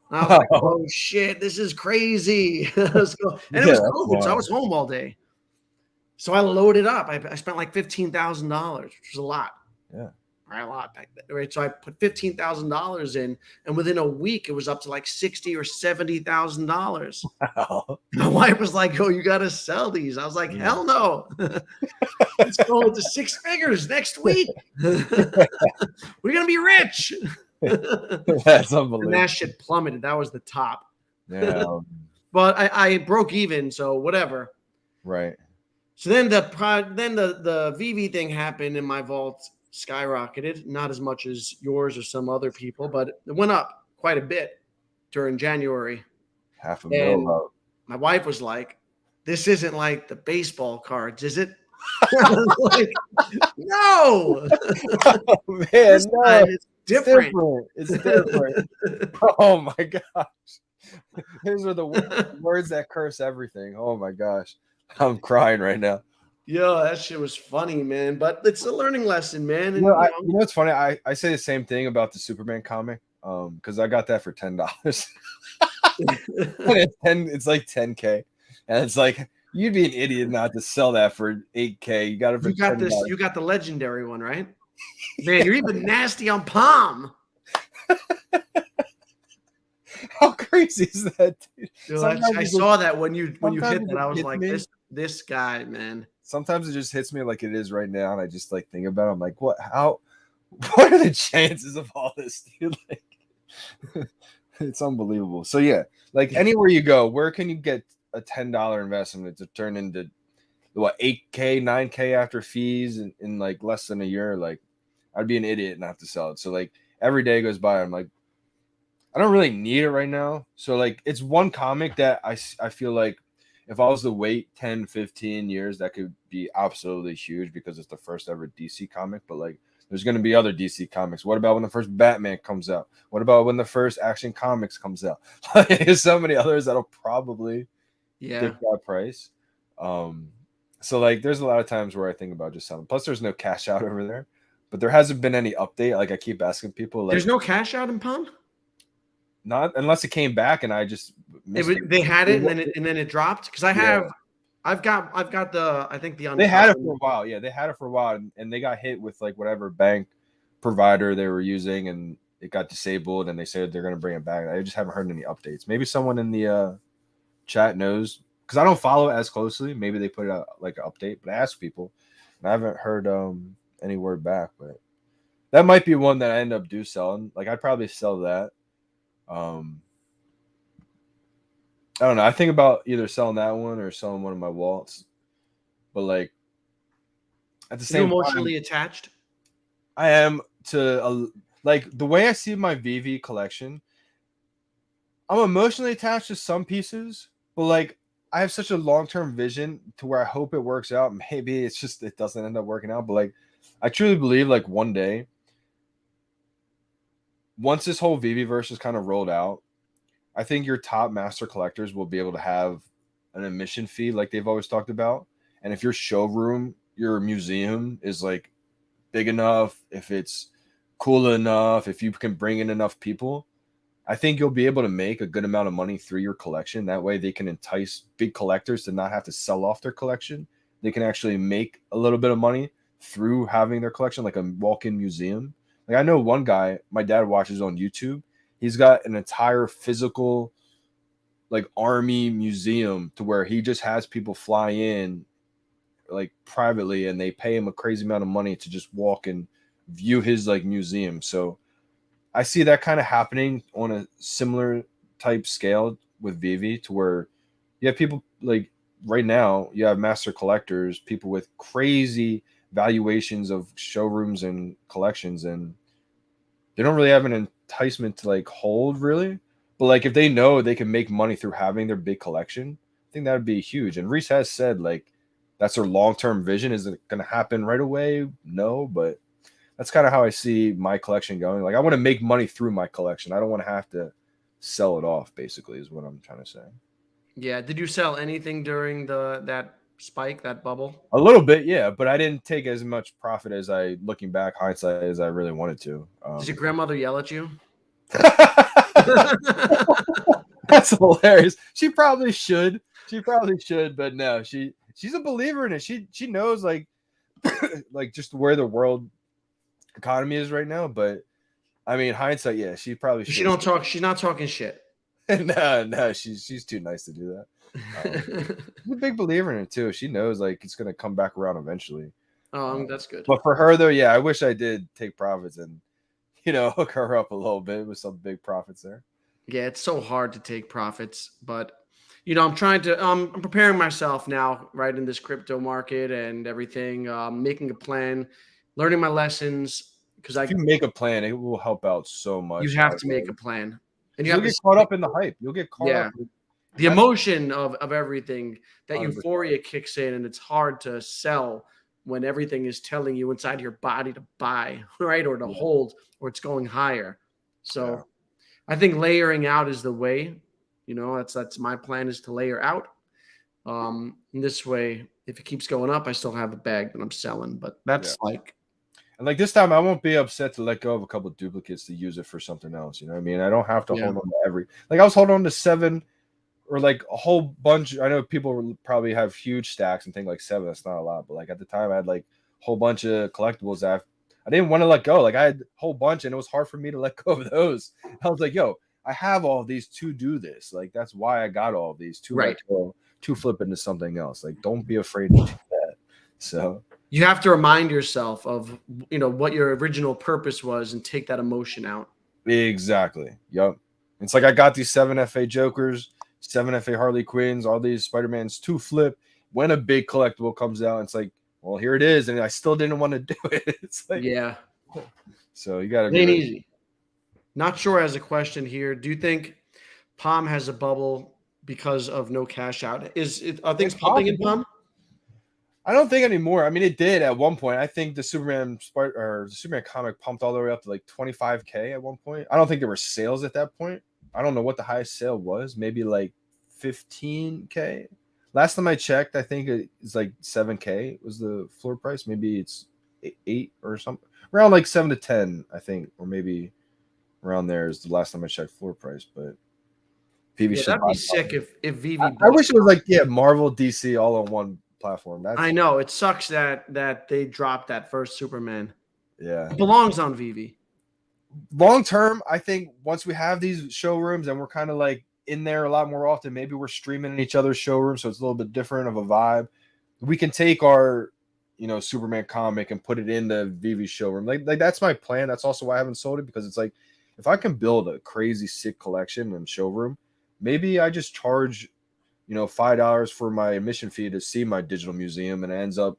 And I was like, oh shit, this is crazy. And it was COVID, so I was home all day. So I loaded up. I spent like $15,000, which was a lot. Yeah. Right, a lot back then. Right. So I put $15,000 in, and within a week it was up to like $60,000 or $70,000. Wow. My wife was like, "Oh, you got to sell these." I was like, "Hell no! It's going to six figures next week. We're gonna be rich." That's unbelievable. And that shit plummeted. That was the top. Yeah. But I broke even, so whatever. Right. So then the Vivi thing happened, and my vault skyrocketed, not as much as yours or some other people, but it went up quite a bit during January. $500,000. My wife was like, "This isn't like the baseball cards, is it?" I was like, "No, oh, man, this no. time it's different. It's different." Oh my gosh, those are the words that curse everything. Oh my gosh, I'm crying right now. Yeah, that shit was funny, man. But it's a learning lesson, man. And, it's funny. I say the same thing about the Superman comic, because I got that for $10. It's like $10K, and it's like you'd be an idiot not to sell that for $8K. You got it for $10. You got the legendary one, right? Man, you're even nasty on Palm. How crazy is that, dude? Dude, I saw that when you hit that. I was like, this guy, man. Sometimes it just hits me like it is right now, and I just like think about it. I'm like, what are the chances of all this, dude? Like, it's unbelievable. So yeah, like anywhere you go, where can you get a $10 investment to turn into what, 8K, 9K after fees in like less than a year? Like, I'd be an idiot not to sell it. So like every day goes by, I'm like, I don't really need it right now. So like it's one comic that I feel like if I was to wait 10, 15 years, that could be absolutely huge because it's the first ever DC comic. But like, there's going to be other DC comics. What about when the first Batman comes out? What about when the first Action Comics comes out? There's so many others that'll probably dip that price. So like, there's a lot of times where I think about just selling. Plus, there's no cash out over there, but there hasn't been any update. Like I keep asking people, like, there's no cash out in Palm. Not unless it came back and I just missed it. They had it and then it dropped because I've got the I think the they had it for a while. Yeah, they had it for a while and they got hit with like whatever bank provider they were using and it got disabled and they said they're going to bring it back. I just haven't heard any updates. Maybe someone in the chat knows because I don't follow it as closely. Maybe they put out like an update, but I asked people and I haven't heard any word back. But that might be one that I end up selling. Like I'd probably sell that. I don't know. I think about either selling that one or selling one of my wallets, but like at the same time, emotionally attached. I am to like the way I see my Vivi collection. I'm emotionally attached to some pieces, but like I have such a long-term vision to where I hope it works out. Maybe it's just it doesn't end up working out, but like I truly believe like one day, once this whole Vivi verse is kind of rolled out, I think your top master collectors will be able to have an admission fee like they've always talked about. And if your showroom, your museum is like big enough, if it's cool enough, if you can bring in enough people, I think you'll be able to make a good amount of money through your collection. That way they can entice big collectors to not have to sell off their collection. They can actually make a little bit of money through having their collection, like a walk-in museum. Like I know one guy, my dad watches on YouTube. He's got an entire physical like army museum to where he just has people fly in like privately and they pay him a crazy amount of money to just walk and view his like museum. So I see that kind of happening on a similar type scale with Vivi to where you have people like right now, you have master collectors, people with crazy valuations of showrooms and collections, and they don't really have an enticement to like hold really. But like if they know they can make money through having their big collection, I think that would be huge. And Reese has said like that's their long-term vision. Is it going to happen right away? No, but that's kind of how I see my collection going. Like I want to make money through my collection. I don't want to have to sell it off, basically, is what I'm trying to say. Yeah. Did you sell anything during that spike, that bubble? A little bit, yeah, but I didn't take as much profit as I, looking back, hindsight, as I really wanted to. Did your grandmother yell at you? That's hilarious. She probably should. She probably should, but no, she's a believer in it. She knows like like just where the world economy is right now. But I mean, hindsight, yeah, she probably should. She don't talk. She's not talking shit. No, she's too nice to do that. She's a big believer in it too. She knows like it's gonna come back around eventually. That's good. But for her though, yeah, I wish I did take profits and hook her up a little bit with some big profits there. Yeah, it's so hard to take profits, but I'm trying to. I'm preparing myself now, right in this crypto market and everything. Making a plan, learning my lessons because If you make a plan, it will help out so much. you have to make a plan, and you You'll have get to caught up in the hype. You'll get caught up. The emotion of everything, that 100%. euphoria kicks in, and it's hard to sell when everything is telling you inside your body to buy, right, or to hold, or it's going higher. So I think layering out is the way. That's my plan, is to layer out. In this way, if it keeps going up, I still have a bag that I'm selling. But that's like, and like this time, I won't be upset to let go of a couple of duplicates to use it for something else. You know what I mean? I don't have to hold on to every. Like I was holding on to 7 or like a whole bunch. I know people probably have huge stacks and think like 7. That's not a lot, but like at the time, I had like a whole bunch of collectibles that I didn't want to let go. Like I had a whole bunch, and it was hard for me to let go of those. I was like, yo, I have all these to do this. Like that's why I got all of these to flip into something else. Like don't be afraid to do that. So you have to remind yourself of what your original purpose was and take that emotion out. Exactly. Yep. It's like I got these 7 FA Jokers, 7 FA Harley Quinns, all these Spider-Mans to flip. When a big collectible comes out, it's like, well, here it is, and I still didn't want to do it. It's like, so you got to be easy. Not sure as a question here. Do you think Palm has a bubble because of no cash out? Are things pumping in Palm? I don't think anymore. I mean, it did at one point. I think the Superman comic pumped all the way up to like 25K at one point. I don't think there were sales at that point. I don't know what the highest sale was. Maybe like 15K. Last time I checked, I think it's like 7K was the floor price. Maybe it's 8 or something. Around like 7 to 10, I think, or maybe around there is the last time I checked floor price. But Vivi that'd be sick if Vivi. I wish it was like Marvel, DC all on one platform. I know it sucks that they dropped that first Superman. Yeah, it belongs on Vivi. Long term, I think once we have these showrooms and we're kind of like in there a lot more often, maybe we're streaming in each other's showrooms, so it's a little bit different of a vibe. We can take our Superman comic and put it in the Vivi showroom. Like that's my plan. That's also why I haven't sold it, because it's like if I can build a crazy sick collection and showroom, maybe I just charge $5 for my admission fee to see my digital museum, and it ends up,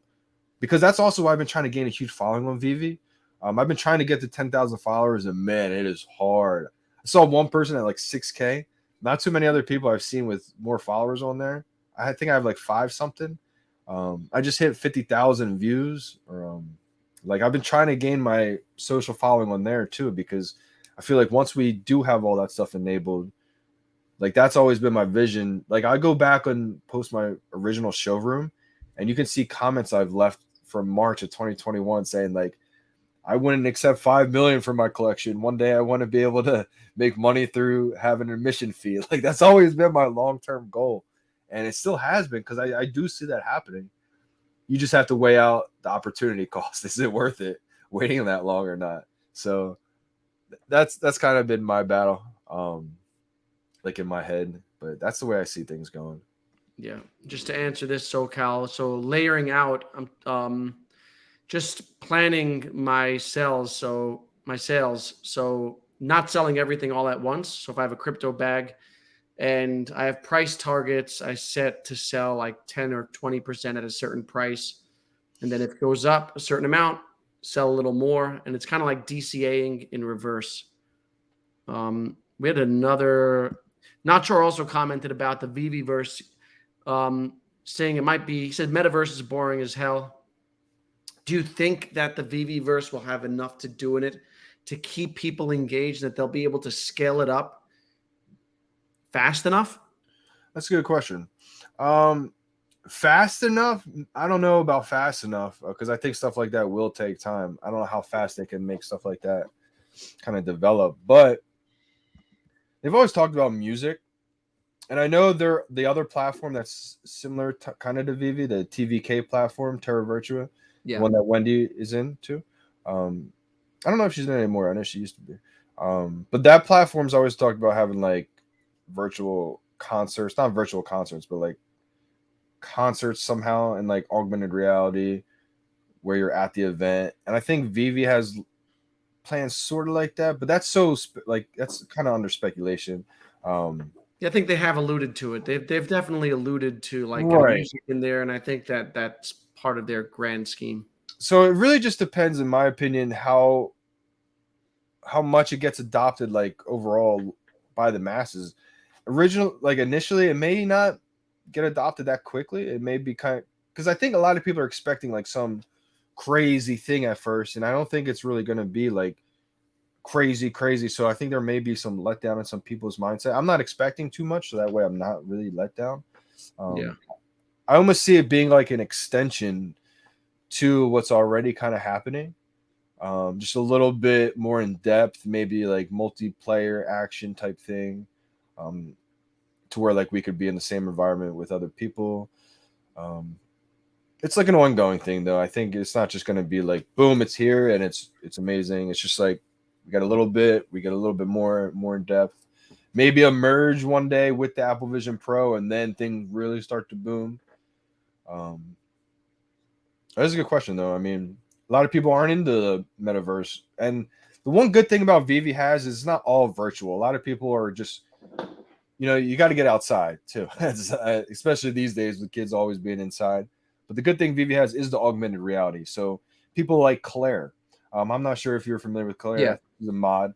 because that's also why I've been trying to gain a huge following on Vivi. I've been trying to get to 10,000 followers, and man, it is hard. I saw one person at like 6K. Not too many other people I've seen with more followers on there. I think I have like 5 something. I just hit 50,000 views, or like I've been trying to gain my social following on there too, because I feel like once we do have all that stuff enabled, like that's always been my vision. Like I go back and post my original showroom, and you can see comments I've left from March of 2021 saying like, I wouldn't accept 5 million for my collection. One day I want to be able to make money through having an admission fee. Like that's always been my long-term goal. And it still has been, because I do see that happening. You just have to weigh out the opportunity cost. Is it worth it waiting that long or not? So that's kind of been my battle, like in my head. But that's the way I see things going. Yeah. Just to answer this, SoCal. So layering out, I'm just planning my sales. So not selling everything all at once. So if I have a crypto bag and I have price targets, I set to sell like 10 or 20% at a certain price. And then if it goes up a certain amount, sell a little more. And it's kind of like DCAing in reverse. We had another, not sure, also commented about the Vivi verse, saying it might be, he said metaverse is boring as hell. Do you think that the Vivi verse will have enough to do in it to keep people engaged, that they'll be able to scale it up fast enough? That's a good question. Fast enough? I don't know about fast enough, because I think stuff like that will take time. I don't know how fast they can make stuff like that kind of develop, but they've always talked about music. And I know they're the other platform that's similar to, kind of to Vivi, the TVK platform, Terra Virtua, the Yeah. one that Wendy is in too. I don't know if she's in it anymore. I know she used to be. But that platform's always talked about having like virtual concerts, not virtual concerts, but like concerts somehow in like augmented reality where you're at the event. And I think Vivi has plans sort of like that, but that's like that's kind of under speculation. Yeah, I think they have alluded to it. They've definitely alluded to like a Right. music in there, and I think that that's part of their grand scheme. So it really just depends, in my opinion, how much it gets adopted like overall by the masses. Like initially it may not get adopted that quickly. It may be kind of, because I think a lot of people are expecting like some crazy thing at first, and I don't think it's really going to be like crazy. So I think there may be some letdown in some people's mindset. I'm not expecting too much, so that way I'm not really let down. Yeah. I almost see it being like an extension to what's already kind of happening. Just a little bit more in depth, maybe like multiplayer action type thing, to where like we could be in the same environment with other people. It's like an ongoing thing, though. I think it's not just going to be like boom, it's here and it's amazing. It's just like we get a little bit more in depth. Maybe a merge one day with the Apple Vision Pro, and then things really start to boom. That's a good question, though. I mean, a lot of people aren't into the metaverse, and the one good thing about Vivi has is it's not all virtual. A lot of people are just, you got to get outside too, especially these days with kids always being inside. But the good thing Vivi has is the augmented reality. So people like Claire. I'm not sure if you're familiar with Claire. Yeah. She's a mod.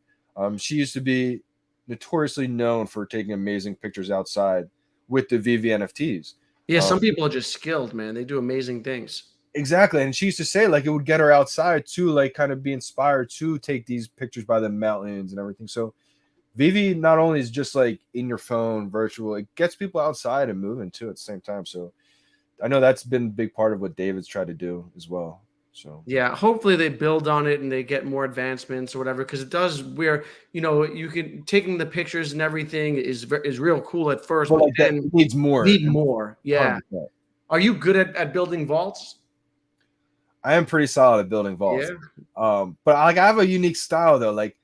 She used to be notoriously known for taking amazing pictures outside with the Vivi NFTs. Yeah, some people are just skilled, man. They do amazing things. Exactly. And she used to say like it would get her outside to like kind of be inspired to take these pictures by the mountains and everything. So Vivi not only is just like in your phone virtual, it gets people outside and moving too at the same time. So I know that's been a big part of what David's tried to do as well. So Yeah, hopefully they build on it and they get more advancements or whatever, because it does where you can taking the pictures and everything is real cool at first, but but like that then needs more. need more. Yeah. 100%. Are you good at building vaults? I am pretty solid at building vaults. Yeah. But I have a unique style though. Like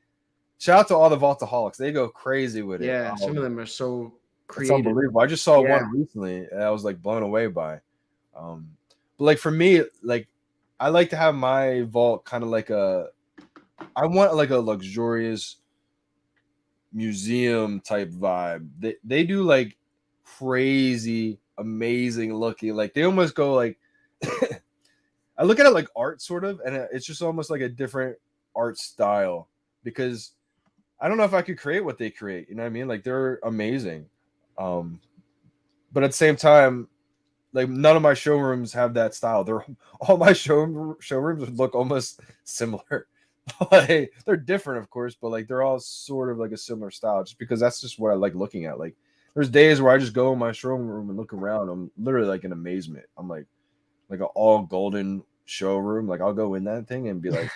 shout out to all the vaultaholics. They go crazy with it. Yeah, some of them are so It's creative. unbelievable. I just saw Yeah. one recently and I was like blown away by. But like for me, like I like to have my vault kind of like I want like a luxurious museum type vibe. They do like crazy, amazing looking. Like they almost go like I look at it like art sort of, and it's just almost like a different art style because I don't know if I could create what they create. You know what I mean? Like they're amazing. but at the same time, like none of my showrooms have that style. They're all my showrooms would look almost similar. Like they're different, of course, but like they're all sort of like a similar style, just because that's just what I like looking at. Like there's days where I just go in my showroom and look around. I'm literally like in amazement. I'm like an all golden showroom. Like I'll go in that thing and be like,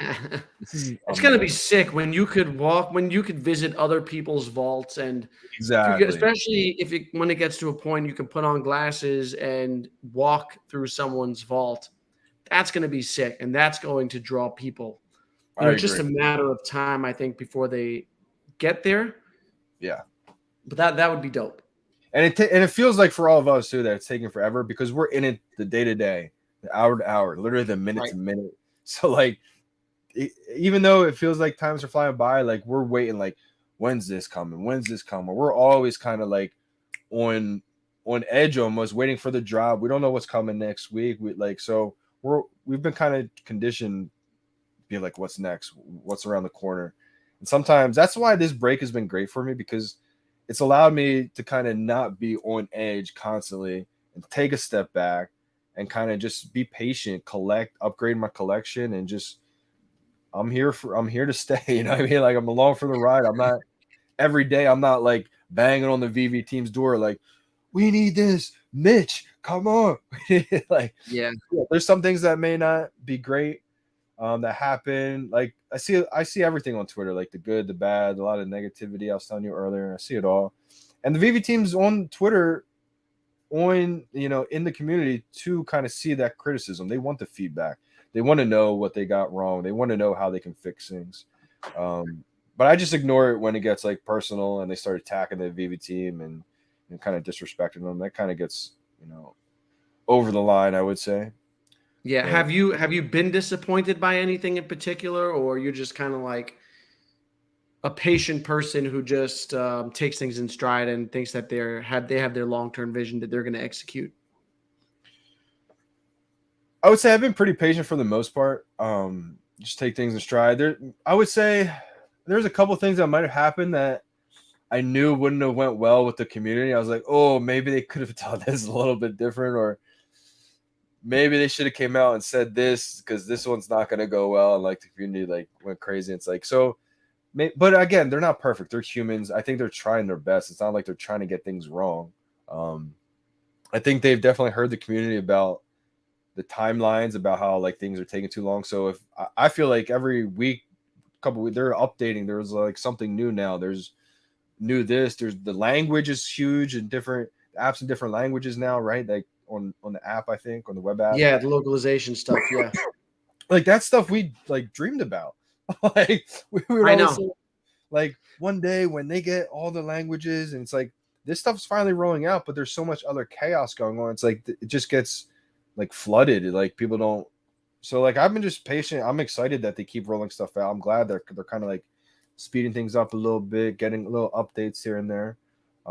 this is It's gonna be amazing. sick when you could when you could visit other people's vaults, and if you get, Exactly. especially if it when it gets to a point you can put on glasses and walk through someone's vault. That's gonna be sick, and that's going to draw people. I It's just agree. a matter of time, I think, before they get there. Yeah. But that would be dope. And and it feels like for all of us too that it's taking forever because we're in it the day to day, the hour to hour, literally the minute Right. to minute. So like, even though it feels like times are flying by, like we're waiting, like when's this coming? When's this coming? We're always kind of like on edge, almost waiting for the drop. We don't know what's coming next week. So we've been kind of conditioned to be like, what's next? What's around the corner? And sometimes that's why this break has been great for me because it's allowed me to kind of not be on edge constantly and take a step back and kind of just be patient, upgrade my collection, and just I'm here to stay. You know what I mean? Like I'm along for the ride. I'm not every day. I'm not like banging on the Vivi team's door like we need this, Mitch. Come on. Like Yeah. yeah, there's some things that may not be great that happen. Like I see everything on Twitter, like the good, the bad, a lot of negativity. I was telling you earlier, I see it all. And the Vivi team's on Twitter, in the community to kind of see that criticism. They want the feedback. They want to know what they got wrong. They want to know how they can fix things. But I just ignore it when it gets like personal and they start attacking the Vivi team and kind of disrespecting them. That kind of gets, over the line, I would say. Yeah. But Have you been disappointed by anything in particular, or you're just kind of like a patient person who just takes things in stride and thinks that they have their long term vision that they're going to execute? I would say I've been pretty patient for the most part. Just take things in stride. I would say there's a couple things that might have happened that I knew wouldn't have went well with the community. I was like, oh, maybe they could have done this a little bit different, or maybe they should have came out and said this because this one's not going to go well. And like the community like went crazy. It's like so. But again, they're not perfect. They're humans. I think they're trying their best. It's not like they're trying to get things wrong. I think they've definitely heard the community about the timelines, about how like things are taking too long. So if I feel like every week, couple weeks, they're updating. There's like something new now. There's new this. There's the language is huge and different apps in different languages now, right? Like on the app, I think on the web app, Yeah, the localization stuff. Yeah, like that stuff we like dreamed about. Like we would I always know. say, like one day when they get all the languages and it's like this stuff's finally rolling out, but there's so much other chaos going on. It's like it just gets like flooded. Like people don't. So like I've been just patient. I'm excited that they keep rolling stuff out. I'm glad they're kind of like speeding things up a little bit, getting little updates here and there.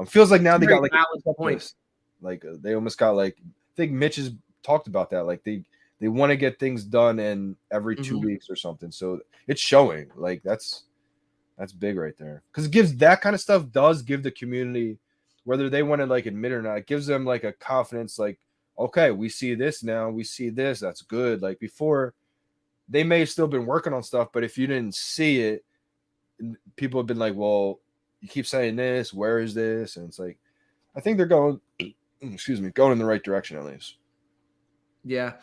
Feels like It's now a they very got like valid a point. checklist. Like they almost got like I think Mitch has talked about that. Like they want to get things done in every 2 weeks or something. So it's showing. Like that's big right there because it gives that kind of stuff does give the community, whether they want to like admit it or not, it gives them like a confidence. Like okay, we see this now, we see this. That's good. Like before, they may have still been working on stuff, but if you didn't see it, people have been like, well, you keep saying this, where is this? And it's like I think they're going excuse me, going in the right direction at least. Yeah.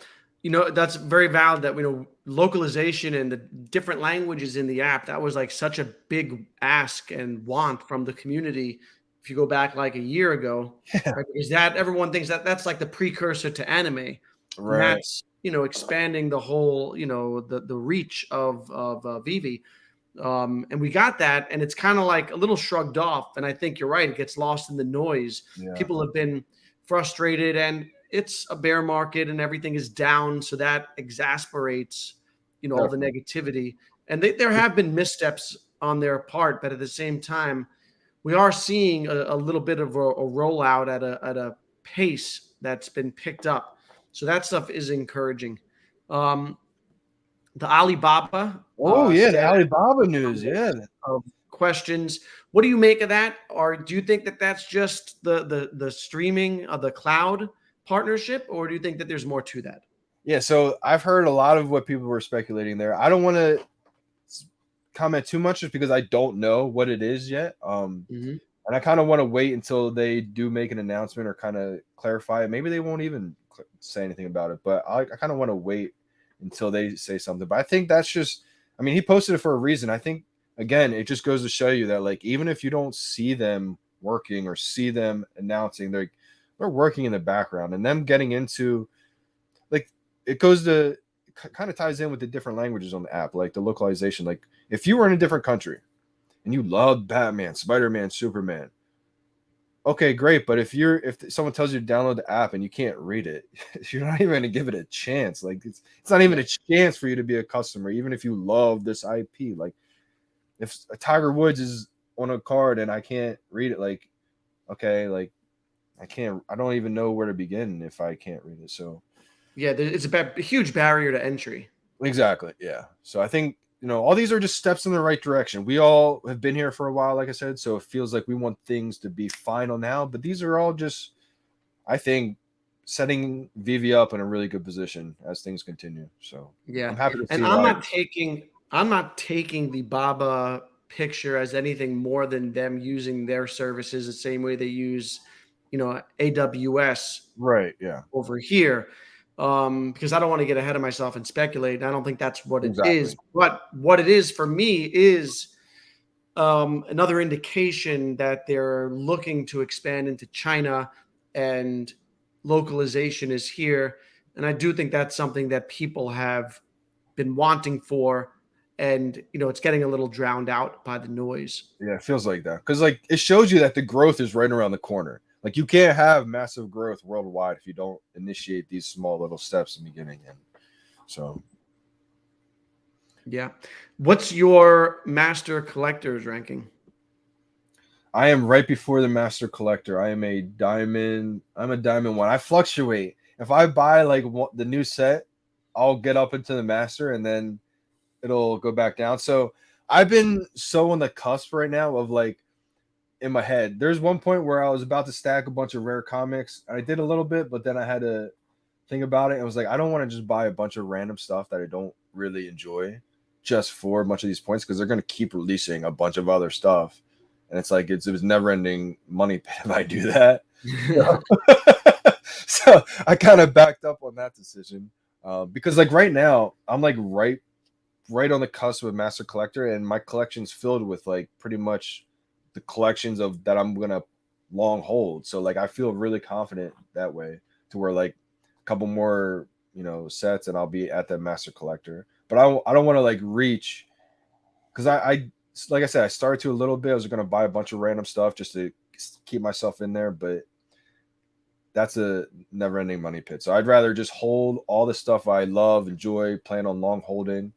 That's very valid that, localization and the different languages in the app, that was like such a big ask and want from the community. If you go back like a year ago, Yeah, right? Because that everyone thinks that that's like the precursor to anime. And right. that's, expanding the whole, the reach of Vivi. And we got that, and it's kind of like a little shrugged off. And I think you're right; it gets lost in the noise. Yeah, People have been frustrated, and it's a bear market, and everything is down, so that exasperates, all the definitely. negativity. And there have been missteps on their part, but at the same time, we are seeing a little bit of a rollout at a pace that's been picked up. So that stuff is encouraging. Um, the Alibaba Oh yeah, the status Alibaba news. Yeah, of questions. What do you make of that? Or do you think that that's just the streaming of the cloud partnership, or do you think that there's more to that? Yeah, so I've heard a lot of what people were speculating there. I don't want to comment too much just because I don't know what it is yet. Mm-hmm. And I kind of want to wait until they do make an announcement or kind of clarify it. Maybe they won't even say anything about it, but I kind of want to wait until they say something. But I think that's just, I mean, he posted it for a reason. I think, again, it just goes to show you that, like, even if you don't see them working or see them announcing, they're working in the background, and them getting into, like, it goes to kind of ties in with the different languages on the app, like the localization. Like, if you were in a different country and you love Batman, Spider-Man, Superman, okay, great. But if someone tells you to download the app and you can't read it, you're not even going to give it a chance. Like, it's not even a chance for you to be a customer, even if you love this IP. Like, if a Tiger Woods is on a card and I can't read it, like, okay, like, I don't even know where to begin if I can't read it. So Yeah, it's a huge barrier to entry. exactly, yeah. So I think, all these are just steps in the right direction. We all have been here for a while, like I said, so it feels like we want things to be final now. But these are all just, I think, setting Vivi up in a really good position as things continue. So Yeah, I'm happy to and see I'm why. not taking the Baba picture as anything more than them using their services the same way they use, AWS Right, yeah, over here, because I don't want to get ahead of myself and speculate. I don't think that's what it exactly. is. But what it is for me is another indication that they're looking to expand into China, and localization is here. And I do think that's something that people have been wanting for, and it's getting a little drowned out by the noise. Yeah, it feels like that because, like, it shows you that the growth is right around the corner. Like, you can't have massive growth worldwide if you don't initiate these small little steps in the beginning. And so Yeah. What's your master collector's ranking? I am right before the master collector. I am a diamond. I'm a diamond one. I fluctuate. If I buy like the new set, I'll get up into the master and then it'll go back down. So I've been so on the cusp right now of, like, in my head. There's one point where I was about to stack a bunch of rare comics. I did a little bit, but then I had to think about it. And I was like, I don't want to just buy a bunch of random stuff that I don't really enjoy just for a bunch of these points, because they're going to keep releasing a bunch of other stuff. And it's like, it was never ending money pit if I do that. So I kind of backed up on that decision because, like, right now I'm like right on the cusp of master collector, and my collection's filled with, like, pretty much the collections of that I'm gonna long hold. So, like, I feel really confident that way, to where, like, a couple more sets and I'll be at that master collector. But I don't want to, like, reach, because I like I said, I started to a little bit. I was gonna buy a bunch of random stuff just to keep myself in there, but that's a never-ending money pit. So I'd rather just hold all the stuff I love, enjoy, plan on long holding.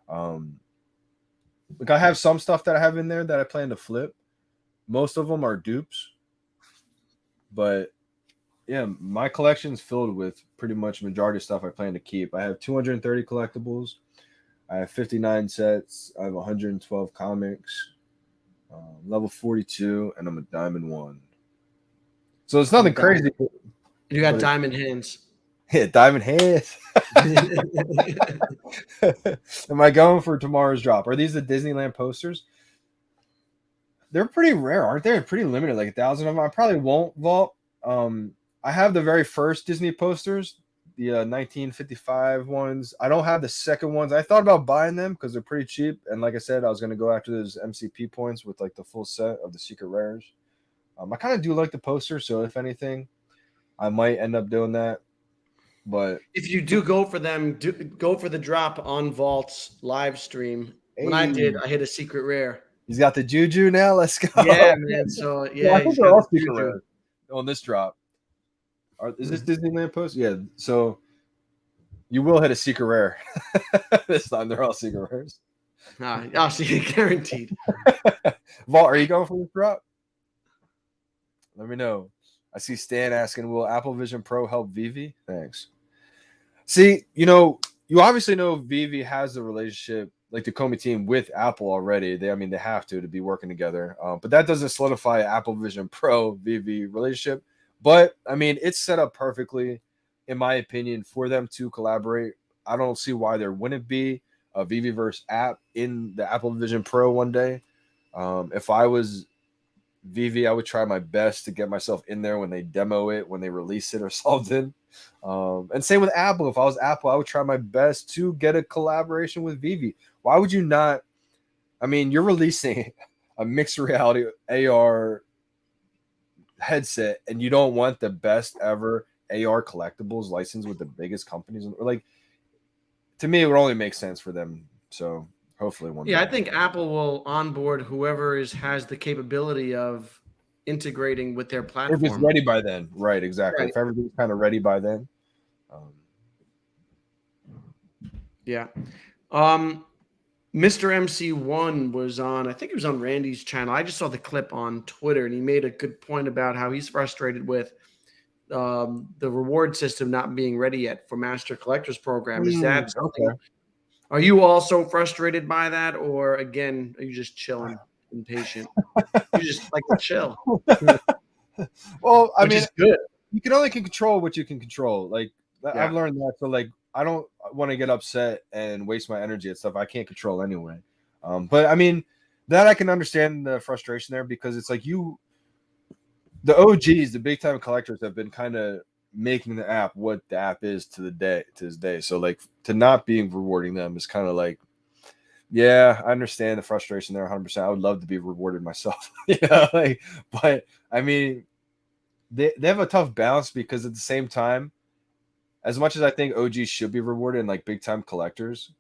Like, I have some stuff that I have in there that I plan to flip. Most of them are dupes, but yeah, my collection's filled with pretty much majority of stuff I plan to keep. I have 230 collectibles. I have 59 sets. I have 112 comics. Level 42, and I'm a diamond 1. So it's nothing crazy. You got diamond hands. Yeah, diamond hands. Am I going for tomorrow's drop? Are these the Disneyland posters? They're pretty rare, aren't they? They're pretty limited, like 1,000 of them. I probably won't vault. I have the very first Disney posters, the 1955 ones. I don't have the second ones. I thought about buying them because they're pretty cheap. And like I said, I was going to go after those MCP points with, like, the full set of the secret rares. I kind of do like the poster, so if anything, I might end up doing that. But if you do go for them, go for the drop on Vault's live stream. When I did, I hit a secret rare. He's got the juju now. Let's go. Yeah, man. So Yeah, I think he's they're got all the secret juju. rares on this drop. Is this Disneyland post? Yeah. So you will hit a secret rare this time. They're all secret rares. I'll see you guaranteed. Vault, are you going for this drop? Let me know. I see Stan asking, will Apple Vision Pro help Vivi? Thanks. See, you obviously know Vivi has the relationship like the Comey team with Apple already. They have to be working together. But that doesn't solidify Apple Vision Pro Vivi relationship. But I mean, it's set up perfectly, in my opinion, for them to collaborate. I don't see why there wouldn't be a Viviverse app in the Apple Vision Pro one day. If I was Vivi, I would try my best to get myself in there when they demo it, when they release it or something. And same with Apple. If I was Apple, I would try my best to get a collaboration with Vivi. Why would you not? I mean, you're releasing a mixed reality AR headset, and you don't want the best ever AR collectibles licensed with the biggest companies. Like, to me, it would only make sense for them. So hopefully one day. I think Apple will onboard whoever has the capability of integrating with their platform. If it's ready by then, right? Exactly. Right. If everything's kind of ready by then. Yeah. Mr. MC1 was on, I think it was on Randy's channel. I just saw the clip on Twitter, and he made a good point about how he's frustrated with the reward system not being ready yet for Master Collectors Program. Is that something? Okay. Are you also frustrated by that, or again, are you just chilling, impatient? You just like to chill. Well, I Which mean, is good. you can only control what you can control. Like, Yeah. I've learned that. So, like, I don't want to get upset and waste my energy at stuff I can't control anyway. But I mean, that I can understand the frustration there, because it's like the OGs, the big time collectors, have been kind of making the app what the app is to this day. So, like, to not being rewarding them is kind of like, yeah, I understand the frustration there 100%. I would love to be rewarded myself. But I mean, they have a tough balance, because at the same time, as much as I think OGs should be rewarded and like big time collectors,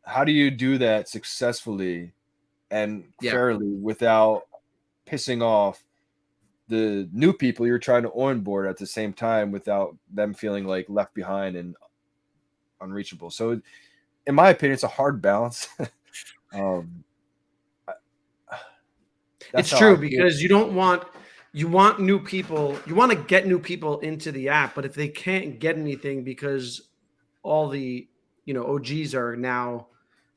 how do you do that successfully and fairly without pissing off the new people you're trying to onboard at the same time, without them feeling like left behind and unreachable? So, in my opinion, it's a hard balance. It's true, because you want new people. You want to get new people into the app, but if they can't get anything because all the OGs are now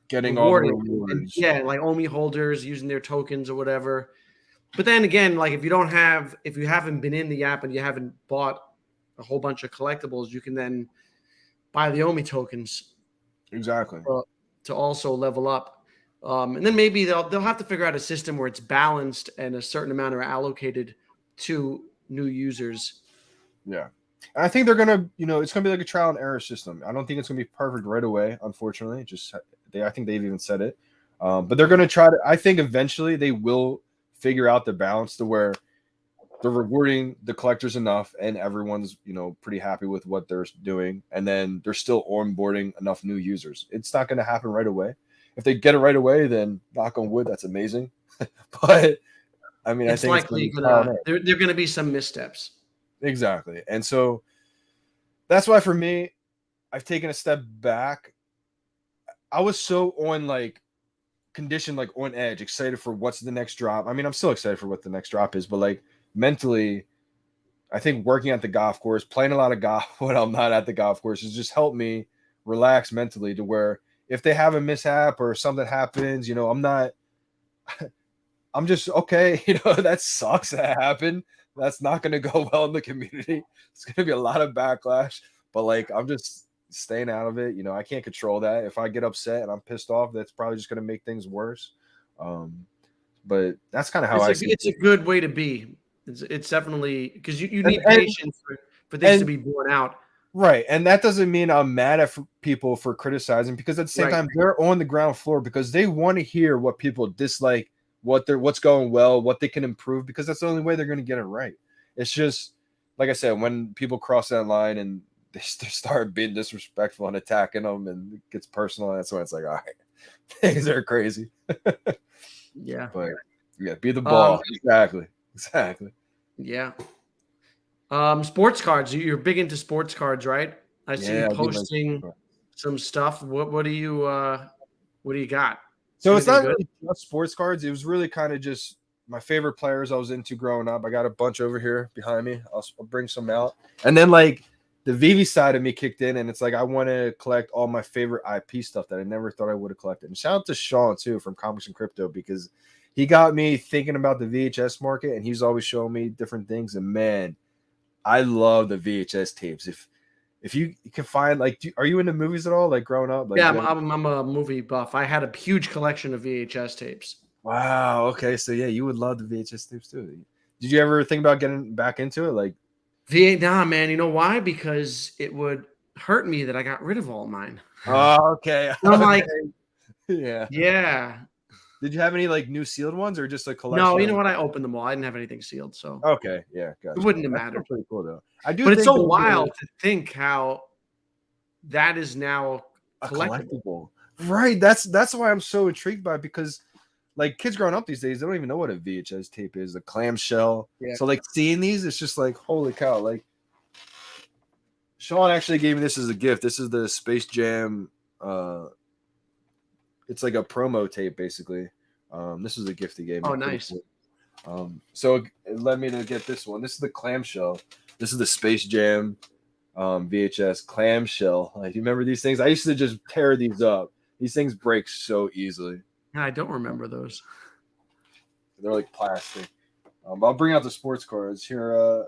getting all the rewards, like OMI holders using their tokens or whatever. But then again, like if you haven't been in the app and you haven't bought a whole bunch of collectibles, you can then buy the OMI tokens. Exactly. To also level up. And then maybe they'll have to figure out a system where it's balanced and a certain amount are allocated to new users. Yeah. And I think they're going to, it's going to be like a trial and error system. I don't think it's going to be perfect right away, unfortunately. I think they've even said it. But they're going to try to, I think eventually they will figure out the balance to where they're rewarding the collectors enough and everyone's, pretty happy with what they're doing. And then they're still onboarding enough new users. It's not going to happen right away. If they get it right away, then knock on wood, that's amazing. But I mean, it's I think likely there are going to be some missteps. Exactly. And so that's why for me, I've taken a step back. I was so on conditioned, on edge, excited for what's the next drop. I mean, I'm still excited for what the next drop is, but mentally, I think working at the golf course, playing a lot of golf when I'm not at the golf course, has just helped me relax mentally, to where if they have a mishap or something happens, I'm just okay. That sucks. That happened. That's not going to go well in the community. It's going to be a lot of backlash, but I'm just staying out of it. I can't control that. If I get upset and I'm pissed off, that's probably just going to make things worse. But that's kind of how it's a good way to be. It's definitely, because you need patience for things to be borne out. Right. And that doesn't mean I'm mad at people for criticizing, because at the same time, they're on the ground floor because they want to hear what people dislike, what's going well, what they can improve, because that's the only way they're going to get it right. It's just, like I said, when people cross that line and they start being disrespectful and attacking them and it gets personal, that's when it's like, all right, things are crazy. Yeah. But yeah, be the ball. Exactly. Yeah. Sports cards. You're big into sports cards, right? I see you posting some stuff. What do you got? So it's not really just sports cards. It was really kind of just my favorite players I was into growing up. I got a bunch over here behind me. I'll bring some out. And then the the Vivi side of me kicked in, and it's like I want to collect all my favorite IP stuff that I never thought I would have collected. And shout out to Sean too from Comics and Crypto, because he got me thinking about the VHS market, and he's always showing me different things. And man, I love the VHS tapes. If you can find, like, are you into movies at all? Like growing up? Like, Yeah, I'm a movie buff. I had a huge collection of VHS tapes. Wow. Okay. So yeah, you would love the VHS tapes too. Did you ever think about getting back into it? Like, Nah, man. You know why? Because it would hurt me that I got rid of all mine. oh, okay. And I'm Okay. like, Yeah. yeah. Did you have any like new sealed ones or just a collection? No, you know what? I opened them all. I didn't have anything sealed, so Okay. Yeah. Gotcha. it wouldn't have That's mattered. still pretty cool though. I do, But it's think so those are wild to think how that is now a collectible. collectible. Right. That's why I'm so intrigued by it, because like kids growing up these days, they don't even know what a VHS tape is, a clamshell. Yeah. So like seeing these, it's just like, holy cow. Like Sean actually gave me this as a gift. This is the Space Jam. It's like a promo tape, basically. This is a gift he gave me. Oh, nice. So it led me to get this one. This is the clamshell. This is the Space Jam VHS clamshell. Like, you remember these things? I used to just tear these up. These things break so easily. Yeah, I don't remember those. They're like plastic. I'll bring out the sports cards here. A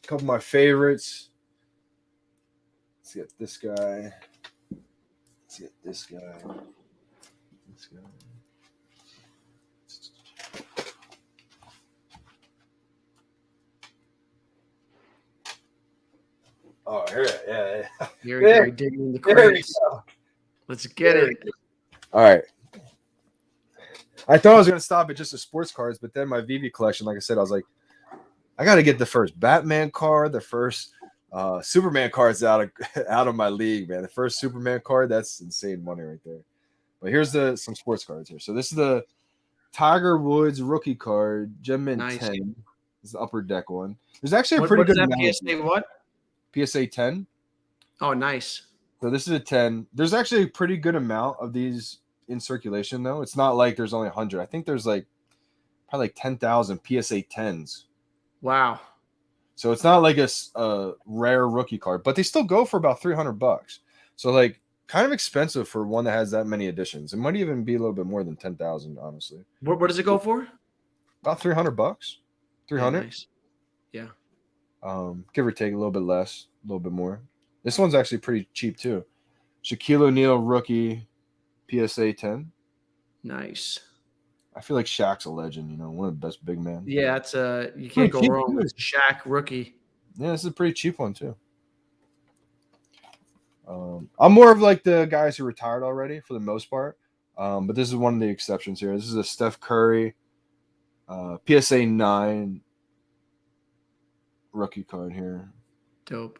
couple of my favorites. Let's get this guy. Let's get this guy. This guy. Oh, here, yeah. You're digging in the crates. Let's get it. All right. I thought I was going to stop at just the sports cards, but then my Vivi collection, like I said, I was like, I got to get the first Batman card, the first Superman cards out of my league, man. The first Superman card, that's insane money right there. But here's some sports cards here. So this is the Tiger Woods rookie card, Gem Mint 10. This is the upper deck one. There's actually a pretty good amount. PSA what? PSA 10. Oh, nice. So this is a 10. There's actually a pretty good amount of these in circulation, though. It's not like there's only 100. I think there's like probably like 10,000 PSA 10s. Wow. So it's not like a rare rookie card, but they still go for about $300. So like kind of expensive for one that has that many editions. It might even be a little bit more than 10,000, honestly. What does it go for? About $300. 300. Yeah, nice. Yeah. Give or take a little bit less, a little bit more. This one's actually pretty cheap too. Shaquille O'Neal rookie PSA 10. Nice. I feel like Shaq's a legend, one of the best big men. Yeah, it's you can't go wrong with Shaq rookie. Yeah, this is a pretty cheap one too. I'm more of like the guys who retired already for the most part. But this is one of the exceptions here. This is a Steph Curry PSA 9 rookie card here. Dope.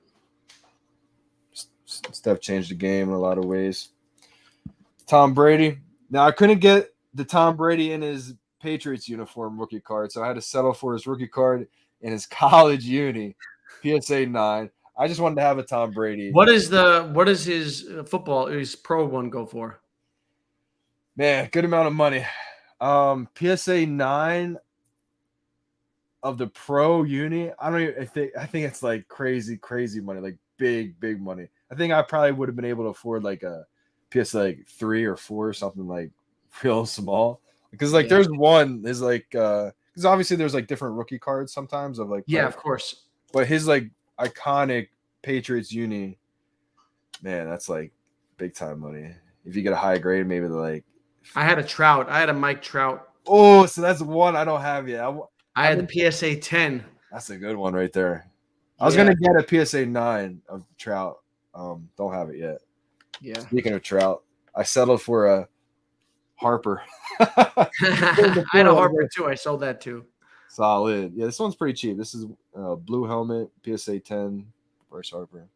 Steph changed the game in a lot of ways. Tom Brady. Now, I couldn't get the Tom Brady in his Patriots uniform rookie card, so I had to settle for his rookie card in his college uni, PSA 9. I just wanted to have a Tom Brady. What is his his pro one go for? Man, good amount of money. PSA 9 of the pro uni. I think it's like crazy money, like big money. I think I probably would have been able to afford like a PSA like 3 or 4 or something like real small. Because like there's one is like because obviously there's like different rookie cards sometimes of like of course. But his like iconic Patriots uni, man, that's like big time money. If you get a high grade, maybe like I had a Trout. I had a Mike Trout. Oh, so that's one I don't have yet. I had the PSA 10. That's a good one right there. I was gonna get a PSA 9 of Trout. Don't have it yet. Yeah. Speaking of Trout, I settled for a Harper. I had a Harper too. I sold that too. Solid. Yeah, this one's pretty cheap. This is blue helmet, PSA 10, Bryce Harper.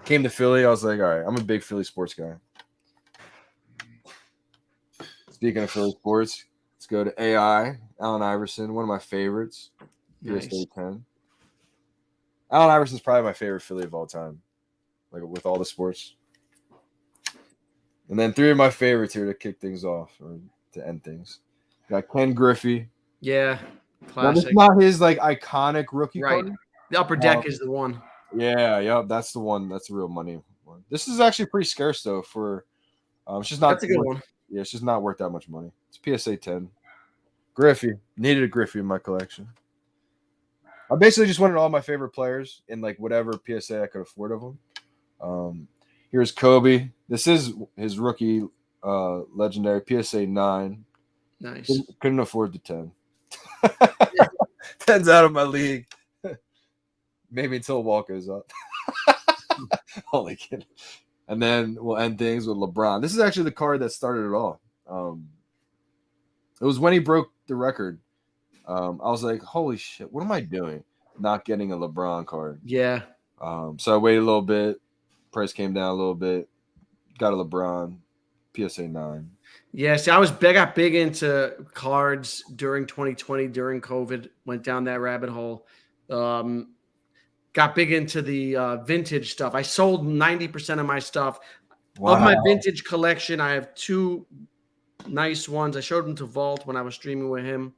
Came to Philly. I was like, all right, I'm a big Philly sports guy. Speaking of Philly sports, let's go to AI. Allen Iverson, one of my favorites. Nice. PSA 10. Allen Iverson's probably my favorite Philly of all time, like with all the sports. And then 3 of my favorites here to kick things off or to end things. Got Ken Griffey. Yeah, classic. Now, this is not his like iconic rookie card. The upper deck is the one. Yeah, yep, that's the one. That's the real money one. This is actually pretty scarce though. For it's just not That's a good worth. one. Yeah, it's just not worth that much money. It's PSA 10. Griffey needed a Griffey in my collection. I basically just wanted all my favorite players in like whatever PSA I could afford of them. Here's Kobe. This is his rookie legendary PSA 9. Nice. Couldn't afford the 10. 10's out of my league. Maybe until Walt goes up. Only kidding. And then we'll end things with LeBron. This is actually the card that started it all. It was when he broke the record. I was like, holy shit, what am I doing? Not getting a LeBron card. Yeah. So I waited a little bit. Price came down a little bit. Got a LeBron PSA 9. Yeah, see, I got big into cards during 2020, during COVID, went down that rabbit hole. Got big into the vintage stuff. I sold 90% of my stuff. Wow. Of my vintage collection, I have 2 nice ones. I showed them to Vault when I was streaming with him.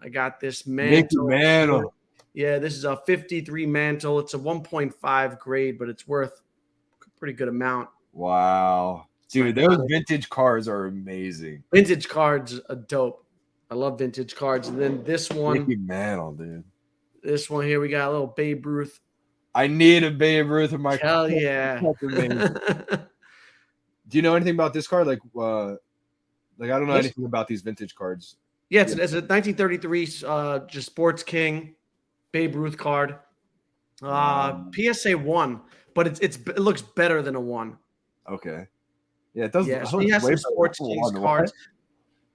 I got this mantle. Mantle. Yeah, this is a 53 mantle. It's a 1.5 grade, but it's worth a pretty good amount. Wow. Dude, those vintage cards are amazing. Vintage cards are dope. I love vintage cards. And then this one. Mickey Mantle, dude. This one here, we got a little Babe Ruth. I need a Babe Ruth in my Hell yeah. Do you know anything about this card? Like I don't know anything about these vintage cards. Yeah, it's a 1933 just Sports King Babe Ruth card. PSA 1, but it looks better than a 1. Okay. Yeah, it does. Yeah, so he has some Sports Kings cards.